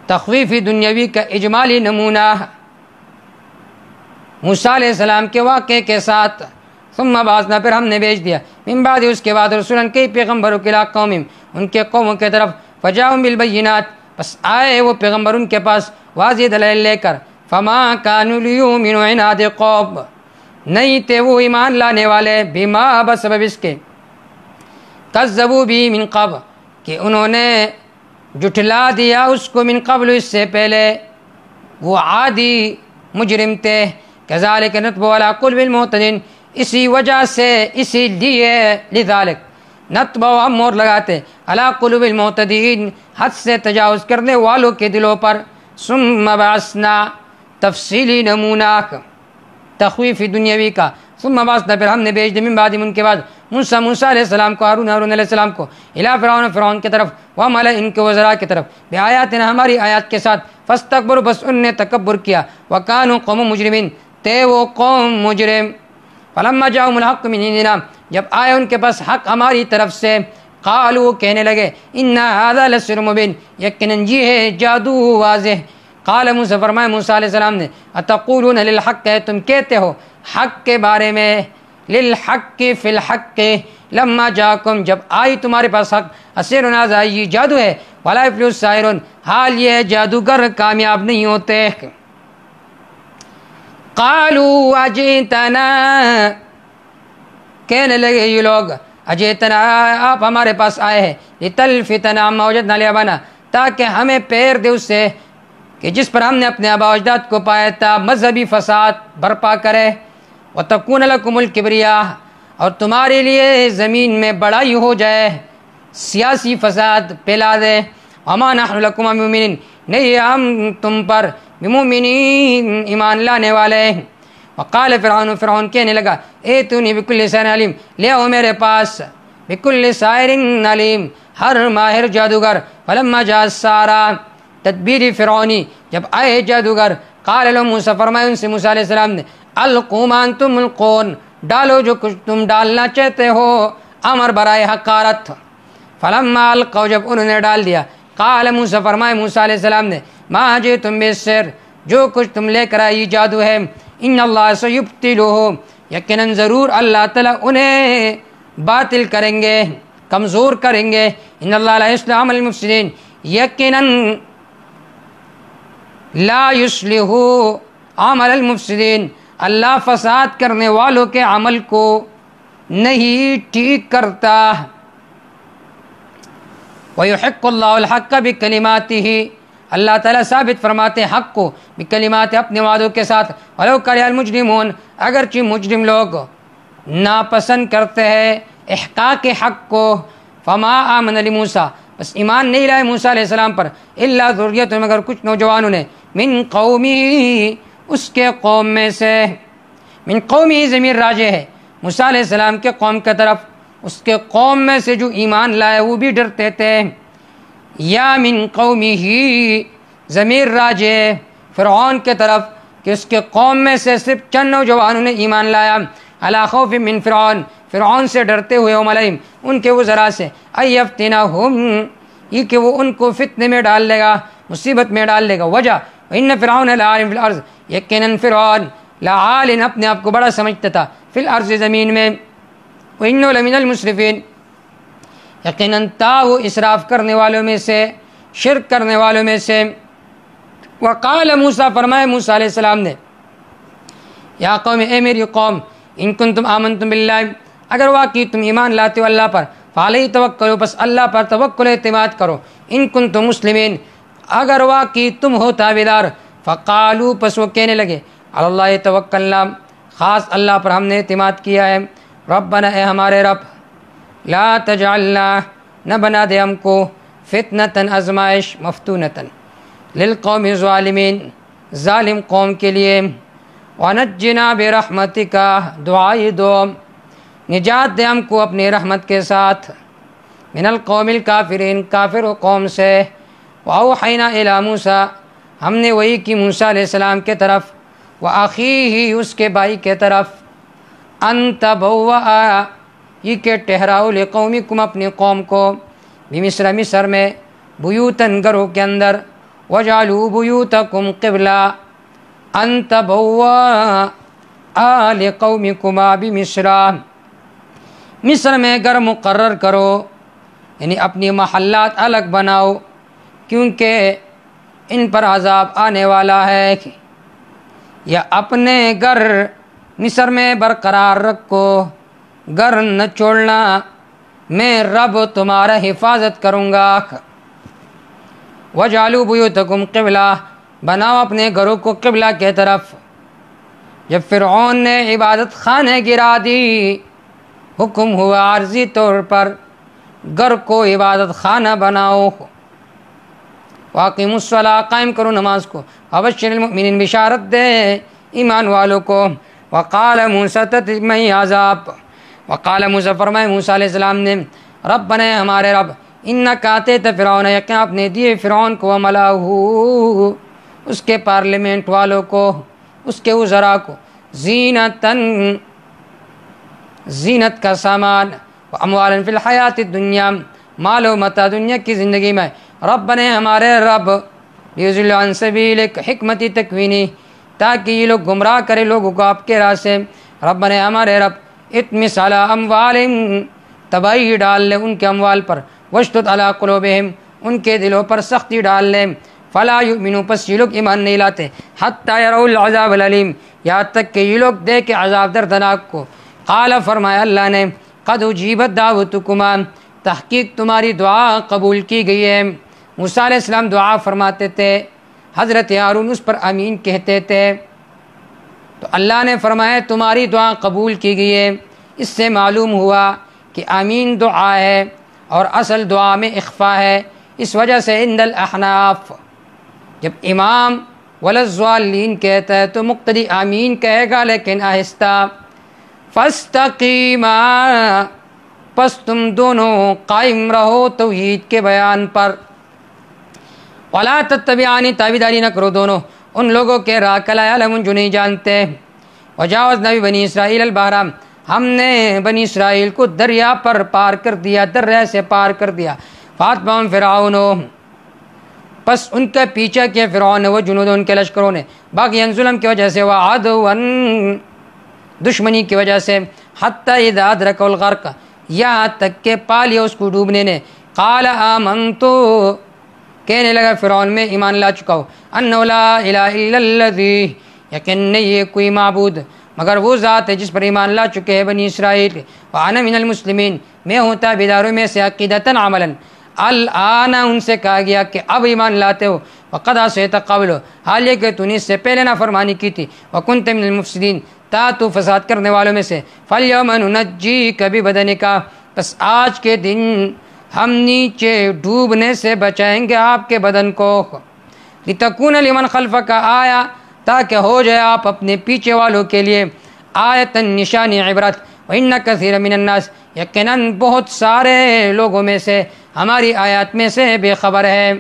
تخویف دنیاوی کا اجمالی نمونہ موسیٰ علیہ السلام کے واقعے کے ساتھ، ثم بعثنا پھر ہم نے بھیج دیا، من بعد اس کے بعد رسولاً کئی پیغمبروں کے علاقہ قوم ان کے قوموں کے طرف، فجاؤں بالبینات بس آئے وہ پیغمبر ان کے پاس واضح دلائل لے کر، فما کانوا لیؤمنوا عناد قوم نہیں تھے وہ ایمان لانے والے، بما بسبب اس کے، کذبوا بھی من قبل کہ انہوں نے جھٹلا دیا اس کو، من قبل اس سے پہلے، وہ عادی مجرم تھے، کذالک نطبع علی قلوب المعتدین اسی وجہ سے، اسی لیے، لذالک نطبع ہم مور لگاتے علی قلوب المعتدین حد سے تجاوز کرنے والوں کے دلوں پر، ثم بعثنا تفصیلی نمونہ تخویف دنیاوی کا، ثم بعثنا پھر ہم نے بھیج دیا من بعد ان کے بعد موسیٰ علیہ السلام کو، ہارون علیہ السلام کو، الی فرعون کی طرف، وملأ ان کے وزراء کی طرف، بآیاتنا ہماری آیات کے ساتھ، فاستکبروا بس ان نے تکبر کیا، وکانوا قوم مجرمین تے وہ قوم مجرم، فلما جاءهم الحق من عندنا جب آئے ان کے پاس حق ہماری طرف سے، قالوا کہنے لگے ان هذا لسحر مبین یقیناً یہ ہے جادو واضح، قال موسیٰ فرمایا موسیٰ علیہ السلام نے، اتقولون للحق ہے تم کہتے ہو حق کے بارے میں، للحق فی الحق لما جاکم جب آئی تمہارے پاس حق، اسحر هذا یہ جادو ہے، ولا یفلح الساحرون حال یہ جادوگر کامیاب نہیں ہوتے، قالوا اجئتنا کہنے لگے یہ لوگ، اجئتنا آپ ہمارے پاس آئے ہیں، لتلفتنا عما وجدنا لآبائنا تاکہ ہمیں پیر دے اس سے کہ جس پر ہم نے اپنے آباء و اجداد کو پایا تھا، مذہبی فساد برپا کرے، وتکون لکم الکبریاء اور تمہارے لیے زمین میں بڑائی ہو جائے، سیاسی فساد پھیلا دے، وما نحن لکم بمؤمنین نہیں ہم تم پر بمؤمنین ایمان لانے والے، وقال فرعون کہنے لگا ایتونی بکل ساحر علیم لے آؤ میرے پاس، بکل ساحر علیم ہر ماہر جادوگر، فلما جاء السحرہ تدبیری فرعونی جب آئے جادوگر، قال لهم موسیٰ فرمائے ان سے موسیٰ علیہ السلام نے، القوا ما انتم ملقون ڈالو جو کچھ تم ڈالنا چاہتے ہو، امر برائے حقارت، فلما القوا جب انہوں نے ڈال دیا، قال موسیٰ فرمائے موسیٰ علیہ السلام نے، ما جئتم بالسحر جو کچھ تم لے کر آئی جادو ہے، ان اللہ سیبطلہ یقیناً ضرور اللہ تعالیٰ انہیں باطل کریں گے، کمزور کریں گے، ان اللہ لا یصلح عمل المفسدین یقیناً لا یصلح عمل المفسدین اللہ فساد کرنے والوں کے عمل کو نہیں ٹھیک کرتا، وَيُحِقُّ اللَّهُ الْحَقَّ بِكَلِمَاتِهِ اللہ تعالیٰ ثابت فرماتے حق کو بکلمات اپنے وعدوں کے ساتھ، وَلَوْ كَرِهَ الْمُجْرِمُونَ اگرچہ مجرم لوگ ناپسند کرتے ہیں احقاق حق کو، فما آمن لموسیٰ بس ایمان نہیں لائے موسیٰ علیہ السلام پر، الا ذریۃ مگر کچھ نوجوانوں نے، من قومی اس کے قوم میں سے، من قومی ضمیر راجع ہے موسیٰ علیہ السلام کے قوم کی طرف، اس کے قوم میں سے جو ایمان لائے وہ بھی ڈرتے تھے، یا من قومی ہی ضمیر راجع فرعون کے طرف کہ اس کے قوم میں سے صرف چند نوجوانوں نے ایمان لایا، علی خوف من فرعون سے ڈرتے ہوئے، وملئہم ان کے وزراء سے، ایفتنہم یہ کہ وہ ان کو فتنے میں ڈال لے گا، مصیبت میں ڈال لے گا، وجہ ان فرعون لعال فی الارض یقیناً فرعون لعال اپنے آپ کو بڑا سمجھتا تھا، فی الارض زمین میں، وانہ لمن المسرفین یقیناً تا وہ اسراف کرنے والوں میں سے، شرک کرنے والوں میں سے، وقال موسیٰ فرمائے موسیٰ علیہ السلام نے، یا قوم اے میری قوم، ان کنتم آمنتم باللہ اگر واقعی تم ایمان لاتے ہو اللہ پر، فعلیہ توکلوا بس اللہ پر توکل اعتماد کرو، ان کنتم مسلمین اگر واقعی تم ہو تابعدار، فقالوا پس وہ کہنے لگے، علی اللہ توکلنا خاص اللہ پر ہم نے اعتماد کیا ہے، ربنا اے ہمارے رب، لا تجعلنا نہ بنا دے ہم کو فتنتاً آزمائش، مفتونتاً للقوم الظالمین، ظالم قوم کے لیے، ونجنا برحمتک، دعائی دو نجات دے ہم کو اپنی رحمت کے ساتھ، من القوم الکافرین، کافر قوم سے، واوحینا الی موسیٰ، ہم نے وحی کی موسیٰ علیہ السلام کے طرف، واخیہ، اس کے بھائی کے طرف، ان تبوأ، یہ کہ ٹھہراؤ، لقومکم، اپنی قوم کو، بمصر، مصر میں، بیوتن، گھروں کے اندر، وجعلوا بیوتکم قبلہ، ان تبوأ لقومکما بمصر، مصر میں گھر مقرر کرو، یعنی اپنی محلات الگ بناؤ، کیونکہ ان پر عذاب آنے والا ہے، یا اپنے گھر مصر میں برقرار رکھو، گھر نہ چھوڑنا، میں رب تمہارا حفاظت کروں گا۔ وجعلوا بیوتکم قبلہ، بناؤ اپنے گھروں کو قبلہ کے طرف۔ جب فرعون نے عبادت خانے گرا دی، حکم ہوا عارضی طور پر گھر کو عبادت خانہ بناؤ، واقیموا الصلاۃ، قائم کرو نماز کو، وبشر المؤمنین، بشارت دے ایمان والوں کو، وقال موسیٰ تتمئی عذاب، وقال موسیٰ، فرمائے موسیٰ علیہ السلام نے، ربنا، ہمارے رب، انک آتیت فرعون، یقین آپ نے دیے فرعون کو، وملأہ، اس کے پارلیمنٹ والوں کو، اس کے وزراء کو، زینتاً، زینت کا سامان، واموالا فی الحیات الدنیا، مال و متاع دنیا کی زندگی میں، ربنا، ہمارے رب، لیضلوا عن سبیلک، حکمتی تکوینی، تاکہ یہ لوگ گمراہ کرے لوگوں کو آپ کے راہ سے، ربنا، ہمارے رب، اطمس علی اموالہم، تباہی ڈال لے ان کے اموال پر، واشدد علی قلوبہم، ان کے دلوں پر سختی ڈال لے، فلا یؤمنوا، پس یہ لوگ ایمان نہیں لاتے، حتی یروا العذاب العلیم، یہاں تک کہ یہ لوگ دیکھیں عذاب دردناک کو۔ قال، فرمایا اللہ نے، قد اجیبت دعوتکما، تحقیق تمہاری دعا قبول کی گئی ہے۔ موسیٰ علیہ السلام دعا فرماتے تھے، حضرت ہارون اس پر آمین کہتے تھے، تو اللہ نے فرمایا تمہاری دعا قبول کی گئی ہے۔ اس سے معلوم ہوا کہ آمین دعا ہے اور اصل دعا میں اخفا ہے، اس وجہ سے عند الاحناف جب امام وللضالین کہتا ہے تو مقتدی آمین کہے گا، لیکن آہستہ۔ فاستقیما، پس تم دونوں قائم رہو توحید کے بیان پر، ولا تتبعانی، تابعداری نہ کرو دونوں ان لوگوں کے راہ، لا یعلمون، جو نہیں جانتے۔ وجاوزنا بنی اسرائیل البحر، ہم نے بنی اسرائیل کو دریا پر پار کر دیا، دریا سے پار کر دیا۔ فاتبعہم فرعون، پس ان کا پیچھا کیا فرعون نے، وہ جنود، ان کے لشکروں نے، باغیاً ظلم کی وجہ سے، وعدواً، دشمنی کی وجہ سے، حتی اذا ادرکہ الغرق، یہاں تک کہ پا لیا اس کو ڈوبنے نے، قال آمنتو، کہنے لگا فرعون میں ایمان لا چکا ہوں، انہ لا الہ الا الذی، یقین نہیں ہے کوئی معبود مگر وہ ذات ہے جس پر ایمان لا چکے ہیں بنی اسرائیل، وانا من المسلمین، میں ہوں تابعداروں میں سے، عقیدتاً عملاً۔ الآن، ان سے کہا گیا کہ اب ایمان لاتے ہو، وقد عصیت قبل، حال یہ کہ تو نے اس سے پہلے نافرمانی کی تھی، وکنت من المفسدین، تو فساد کرنے والوں میں سے، فالیوم ننجیک ببدنک، بس آج کے دن ہم نیچے ڈوبنے سے بچائیں گے آپ کے بدن کو، لتکون لمن خلفک آیا، تاکہ ہو جائے آپ اپنے پیچھے والوں کے لیے آیتاً، نشانی، عبرت، وَإِنَّ كَثِيرًا مِنَ النَّاسِ، یقیناً بہت سارے لوگوں میں سے ہماری آیات میں سے بے خبر ہے۔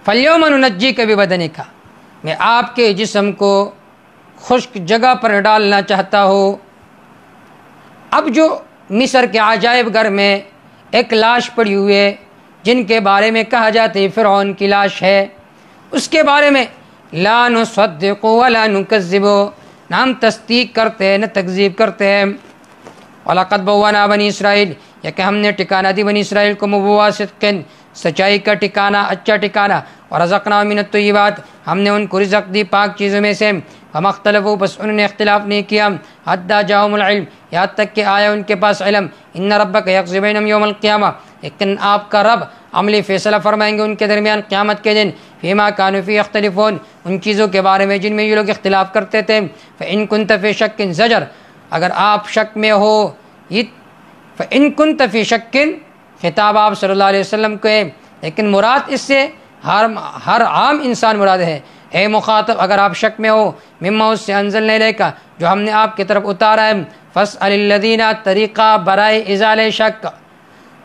فَالْيَوْمَ نُنَجِّيكَ بِبَدَنِكَ، میں آپ کے جسم کو خشک جگہ پر ڈالنا چاہتا ہوں۔ اب جو مصر کے عجائب گھر میں ایک لاش پڑی ہوئی ہے جن کے بارے میں کہا جاتا ہے فرعون کی لاش ہے، اس کے بارے میں لا نصدق ولا نکذب، نہ ہم تصدیق کرتے ہیں نہ تکذیب کرتے ہیں۔ وَلَقَدْ بَوَّأْنَا بَنِي اسرائیل، یہ کہ ہم نے ٹھکانہ دی بنی اسرائیل کو، مبوّأَ صدق، سچائی کا ٹھکانہ، اچھا ٹھکانہ، وَرَزَقْنَاهُم مِّنَ الطَّيِّبَاتِ، ہم نے ان کو رزق دی پاک چیزوں میں سے، وَمَا اخْتَلَفُوا، بس انہوں نے اختلاف نہیں کیا، حَتَّىٰ جَاءَهُمُ الْعِلْمُ، یہاں تک کہ آیا ان کے پاس علم، إِنَّ رَبَّكَ يَقْضِي بَيْنَهُمْ يَوْمَ الْقِيَامَةِ، لیکن آپ کا رب عملی فیصلہ فرمائیں گے ان کے درمیان قیامت کے دن، فیما كانوا فیہ یختلفون، ان چیزوں کے بارے میں جن میں یہ لوگ اختلاف کرتے تھے، فإن كنت فی شک زجر، اگر آپ شک میں ہو، فإن كنت فی شک، خطاب آپ صلی اللہ علیہ وسلم کو ہے، لیکن مراد اس سے ہر عام انسان مراد ہے۔ اے مخاطب اگر آپ شک میں ہو مما اس سے انزلنا الیک جو ہم نے آپ کی طرف اتارا ہے، فاسأل الذین طریقہ برائے ازالہ شک،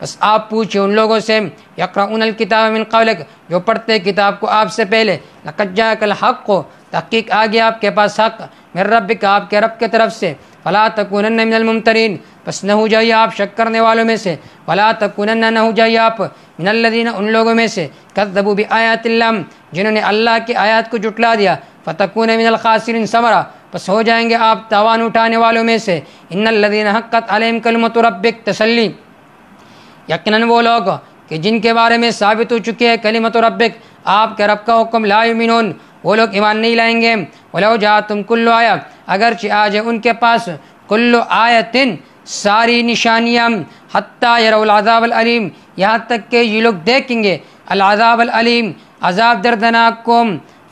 بس آپ پوچھیں ان لوگوں سے یقرؤون الکتاب من قبلک جو پڑھتے کتاب کو آپ سے پہلے، لقد جاءک الحق تحقیق آ گیا آپ کے پاس حق، من ربک آپ کے رب کے طرف سے، فلا تکونن من الممترین بس نہ ہو جائیے آپ شک کرنے والوں میں سے، ولا تکونن نہ ہو جائیے آپ من الذین ان لوگوں میں سے کذبوا بآیات اللہ جنہوں نے اللہ کی آیات کو جھٹلا دیا، فتکون من الخاسرین ثمرہ بس ہو جائیں گے آپ تاوان اٹھانے والوں میں سے۔ ان الذین حقت علیہم کلمۃ ربک تسلی، یقیناً وہ لوگ کہ جن کے بارے میں ثابت ہو چکے ہے کلمۃ ربک آپ کے رب کا حکم، لا یؤمنون وہ لوگ ایمان نہیں لائیں گے، ولو جاءتہم کل آیہ اگرچہ آ جائے ان کے پاس کل آیۃ ساری نشانیاں، حتیٰ یروا العذاب العلیم یہاں تک کہ یہ لوگ دیکھیں گے العذاب العلیم عذاب دردناک کو،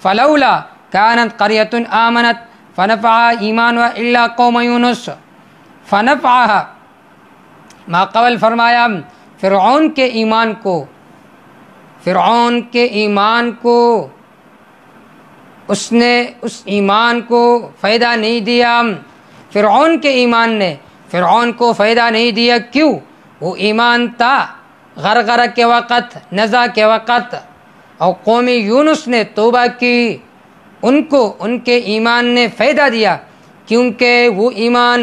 فلولا کانت قریۃ آمنت فنفعها ایمانها الا قوم یونس، فنفعها ما قبل فرمایا فرعون کے ایمان کو اس نے اس ایمان کو فائدہ نہیں دیا، فرعون کے ایمان نے فرعون کو فائدہ نہیں دیا، کیوں؟ وہ ایمان تھا غرغرہ کے وقت، نزا کے وقت، اور قوم یونس نے توبہ کی، ان کے ایمان نے فائدہ دیا کیونکہ وہ ایمان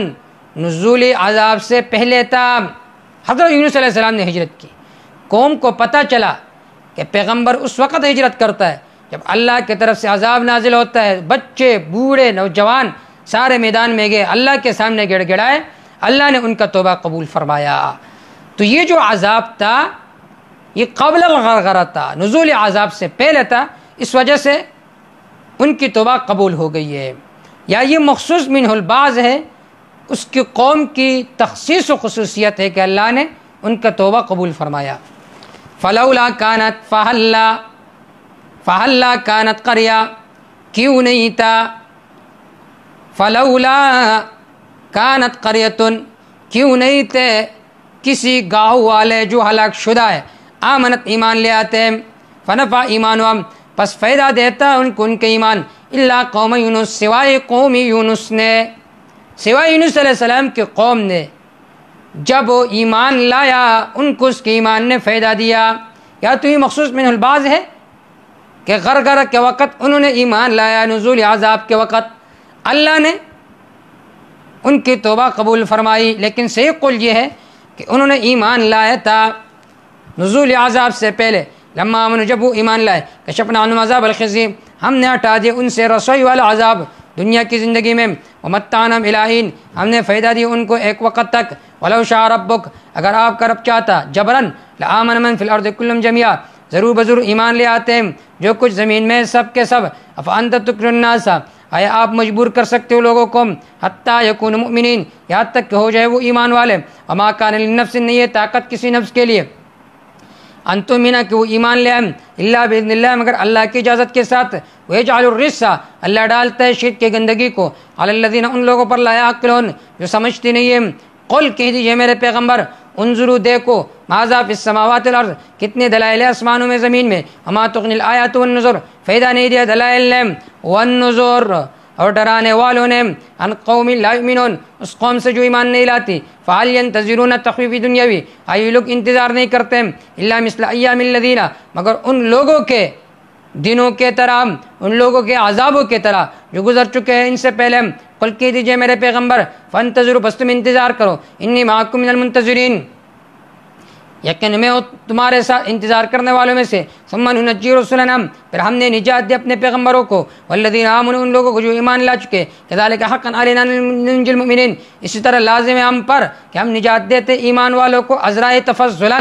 نزول عذاب سے پہلے تھا۔ حضرت یونس علیہ السلام نے ہجرت کی، قوم کو پتہ چلا کہ پیغمبر اس وقت ہجرت کرتا ہے جب اللہ کی طرف سے عذاب نازل ہوتا ہے، بچے بوڑھے نوجوان سارے میدان میں گئے، اللہ کے سامنے گڑ گڑائے، اللہ نے ان کا توبہ قبول فرمایا۔ تو یہ جو عذاب تھا یہ قبل الغرغرہ تھا، نزول عذاب سے پہلے تھا، اس وجہ سے ان کی توبہ قبول ہو گئی ہے۔ یا یہ مخصوص منہ البعض ہے، اس کی قوم کی تخصیص و خصوصیت ہے کہ اللہ نے ان کا توبہ قبول فرمایا۔ فلولا کانت فہلا کانت قریہ کیوں نہیں تھا، فلولا کانت قریۃ کیوں نہیں تھے کسی گاؤں والے جو ہلاک شدہ ہے، آمنت ایمان لے آتے، فنفع ایمانہم پس فائدہ دیتا ان کو ان کے ایمان، الا قوم یونس سوائے قوم یونس نے، سوائے یونس علیہ السلام کی قوم نے جب وہ ایمان لایا ان کو اس کے ایمان نے فائدہ دیا۔ یا تو یہ مخصوص من البعض ہے کہ غرغرہ کے وقت انہوں نے ایمان لایا، نزول عذاب کے وقت اللہ نے ان کی توبہ قبول فرمائی، لیکن صحیح قول یہ ہے کہ انہوں نے ایمان لایا تھا نزول عذاب سے پہلے، لما آمنوا جب وہ ایمان لائے، کشفنا عنہم عذاب الخزی ہم نے ہٹا دیا ان سے رسوائی والا عذاب دنیا کی زندگی میں، ومتعناہم الی حین ہم نے فائدہ دیا ان کو ایک وقت تک، ولو شاء ربک اگر آپ کا رب چاہتا جبرن لآمن من فی الارض کلہم جمیعا ضرور بضرور ایمان لے آتے ہیں جو کچھ زمین میں سب کے سب، افانت تکرہ الناس آیا آپ مجبور کر سکتے ہو لوگوں کو، حتیٰ یکونوا مؤمنین یہاں تک کہ ہو جائے وہ ایمان والے، وما کان لنفس نہیں ہے طاقت کسی نفس کے لیے ان تؤمن کہ وہ ایمان لے آئیں الا باذن اللہ مگر اللہ کی اجازت کے ساتھ، ویجعل الرجس اللہ ڈالتا ہے شرک کی گندگی کو علی الذین ان لوگوں پر لا یعقلون جو سمجھتے نہیں ہیں، قل کہہ دیجئے میرے پیغمبر انظروا دیکھو ماذا فی السماوات والارض کتنے دلائل آسمانوں میں زمین میں، وما تغنی الآیات والنذر فائدہ نہیں دیا دلائل نے والنذر اور ڈرانے والوں نے، ان قوم لا یؤمنون اس قوم سے جو ایمان نہیں لاتی، فہل ینتظرون تخویف دنیاوی آئی لوگ انتظار نہیں کرتے الا مثل ایام الذین مگر ان لوگوں کے دنوں کے طرح، ان لوگوں کے عذابوں کے طرح جو گزر چکے ہیں ان سے پہلے، قل کہہ دیجئے میرے پیغمبر فانتظروا بس تم انتظار کرو انی معکم من المنتظرین یقین میں تمہارے ساتھ انتظار کرنے والوں میں سے، ثم ننجی رسلنا پھر ہم نے نجات دی اپنے پیغمبروں کو، والذین آمنوا ان لوگوں کو جو ایمان لا چکے، کذالک حقا علینا ننجی المؤمنین اسی طرح لازم ہے ہم پر کہ ہم نجات دیتے ایمان والوں کو ازرائے تفضلا۔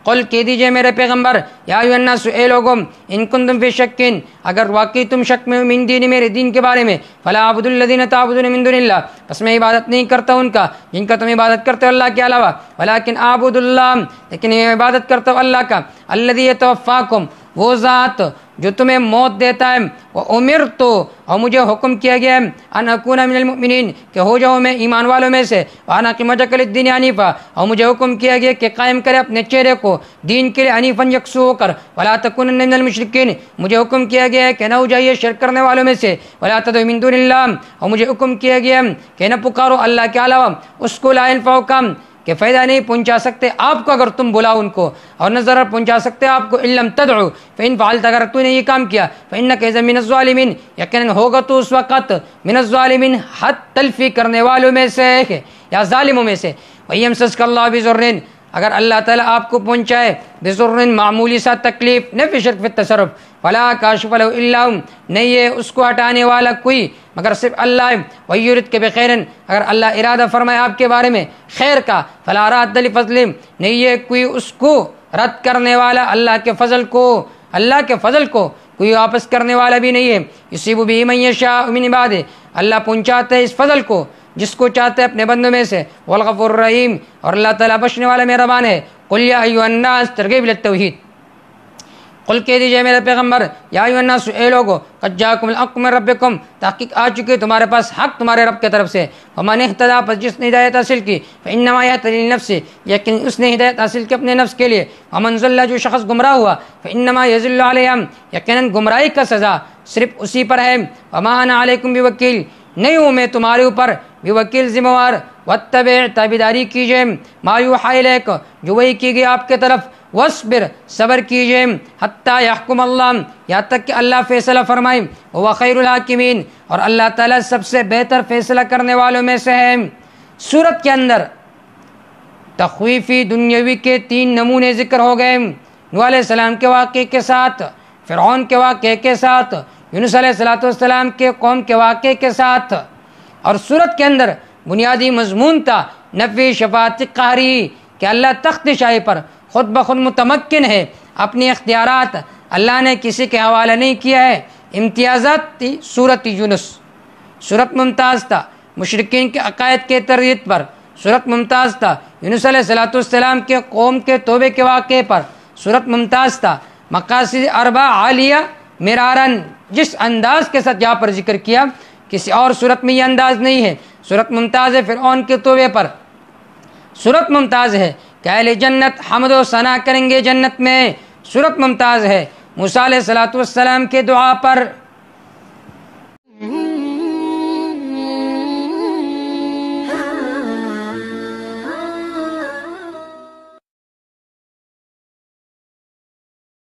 قل کہہ دیجئے میرے پیغمبر یا ایھا الناس اے لوگوں ان کنتم فی شک اگر واقعی تم شک میں من دین میرے دین کے بارے میں، فلا اعبد الذین تعبدون من دون اللہ بس میں عبادت نہیں کرتا ان کا جن کا تم عبادت کرتے ہو اللہ کے علاوہ، ولکن اعبد اللہ لیکن میں عبادت کرتا ہوں اللہ کا، الذی یتوفاکم وہ ذات جو تمہیں موت دیتا ہے، وَأُمِرْتُ اور مجھے حکم کیا گیا ہے، أَنْ أَكُونَ مِنَ الْمُؤْمِنِينَ کہ ہو جاؤ میں ایمان والوں میں سے، وَأَنْ أَقِيمَ وَجْهَكَ لِلدِّينِ حَنِيفًا اور مجھے حکم کیا گیا کہ قائم کرے اپنے چہرے کو دین کے لیے حنیفاً یکسو ہو کر، وَلَا تَكُونَنَّ مِنَ الْمُشْرِكِينَ مجھے حکم کیا گیا ہے کہ نہ ہو جائیے شرک کرنے والوں میں سے، وَلَا تَدْعُوا مِن دُونِ اللَّهِ اور مجھے حکم کیا گیا ہے کہ نہ پکارو اللہ کے علاوہ اس کو لا ينفعكم کہ فائدہ نہیں پہنچا سکتے آپ کو اگر تم بلاؤ ان کو، اور نہ ضرر پہنچا سکتے آپ کو، إِن لَمْ تَدْعُوا فَإِن فَعَلْتَ اگر تو نے یہ کام کیا فَإِنَّكَ إِذًا مِنَ الظَّالِمِينَ یقیناً ہوگا تو اس وقت من الظالمین حد تلفی کرنے والوں میں سے یا ظالموں میں سے۔ وَيَمْسَسْكَ اللَّهُ بِضُرٍّ اگر اللہ تعالیٰ آپ کو پہنچائے بِضُرٍّ معمولی سا تکلیف، نفی شرک فی التصرف، فَلَا كَاشِفَ لَهُ إِلَّا هُ نہیں ہے اس کو ہٹانے والا کوئی مگر صرف اللہ ہے، وَيُرِدْكَ بِخَيْرٍ اگر اللہ ارادہ فرمائے آپ کے بارے میں خیر کا، فَلَا رَادَّ لِفَضْلِهِ نہیں ہے کوئی اس کو رد کرنے والا اللہ کے فضل کو، اللہ کے فضل کو کوئی واپس کرنے والا بھی نہیں ہے۔ یصیب بہ من یشاء من عبادہ اللہ پہنچاتے ہے اس فضل کو جس کو چاہتے ہیں اپنے بندوں میں سے، والغفور الرحیم اور اللہ تعالیٰ بخشنے والا مہربان ہے۔ قل یا ایھا الناس ترغیب للتوحید قل کہہ دیجیے میرے پیغمبر، یا ایھا الناس اے لوگو، قد جاءکم الحق من ربکم تحقیق آ چکے تمہارے پاس حق تمہارے رب کی طرف سے، ومن اہتدی پس جس نے ہدایت حاصل کی فانما یہتدی لنفسہ لیکن اس نے ہدایت حاصل کی اپنے نفس کے لیے، ومن ضل جو شخص گمراہ ہوا فانما یضل علیہا یقیناً گمراہی کا سزا صرف اسی پر ہے، وما انا علیکم بوکیل نہیں ہوں میں تمہارے اوپر بوکیل ذمہ وار، واتبع تابعداری کیجیے ما یوحی الیک جو وحی کی گئی آپ کے طرف، واصبر صبر کیجیے حتی یحکم اللہ یہاں تک کہ اللہ فیصلہ فرمائے، وہ خیر الحاکمین اور اللہ تعالیٰ سب سے بہتر فیصلہ کرنے والوں میں سے ہے۔ سورت کے اندر تخویفی دنیاوی کے 3 نمونے ذکر ہو گئے، نوح علیہ السلام کے واقعے کے ساتھ، فرعون کے واقعے کے ساتھ، یونس علیہ السلام کے قوم کے واقعے کے ساتھ، اور سورت کے اندر بنیادی مضمون تھا نفی شفاعت قہری کہ اللہ تخت شاہی پر خود بخود متمکن ہے، اپنے اختیارات اللہ نے کسی کے حوالہ نہیں کیا ہے۔ امتیازات تھی سورت یونس، سورت ممتاز تھا مشرکین کے عقائد کے تردید پر، سورت ممتاز تھا یونس علیہ السلام کے قوم کے توبے کے واقعے پر، سورت ممتاز تھا مقاصد اربع عالیہ مرارن جس انداز کے ساتھ یہاں پر ذکر کیا کسی اور صورت میں یہ انداز نہیں ہے۔ سورت ممتاز ہے فرعون کے توبے پر، سورت ممتاز ہے کہ اہل جنت حمد و ثنا کریں گے جنت میں، سورت ممتاز ہے موسیٰ علیہ السلام کے دعا پر،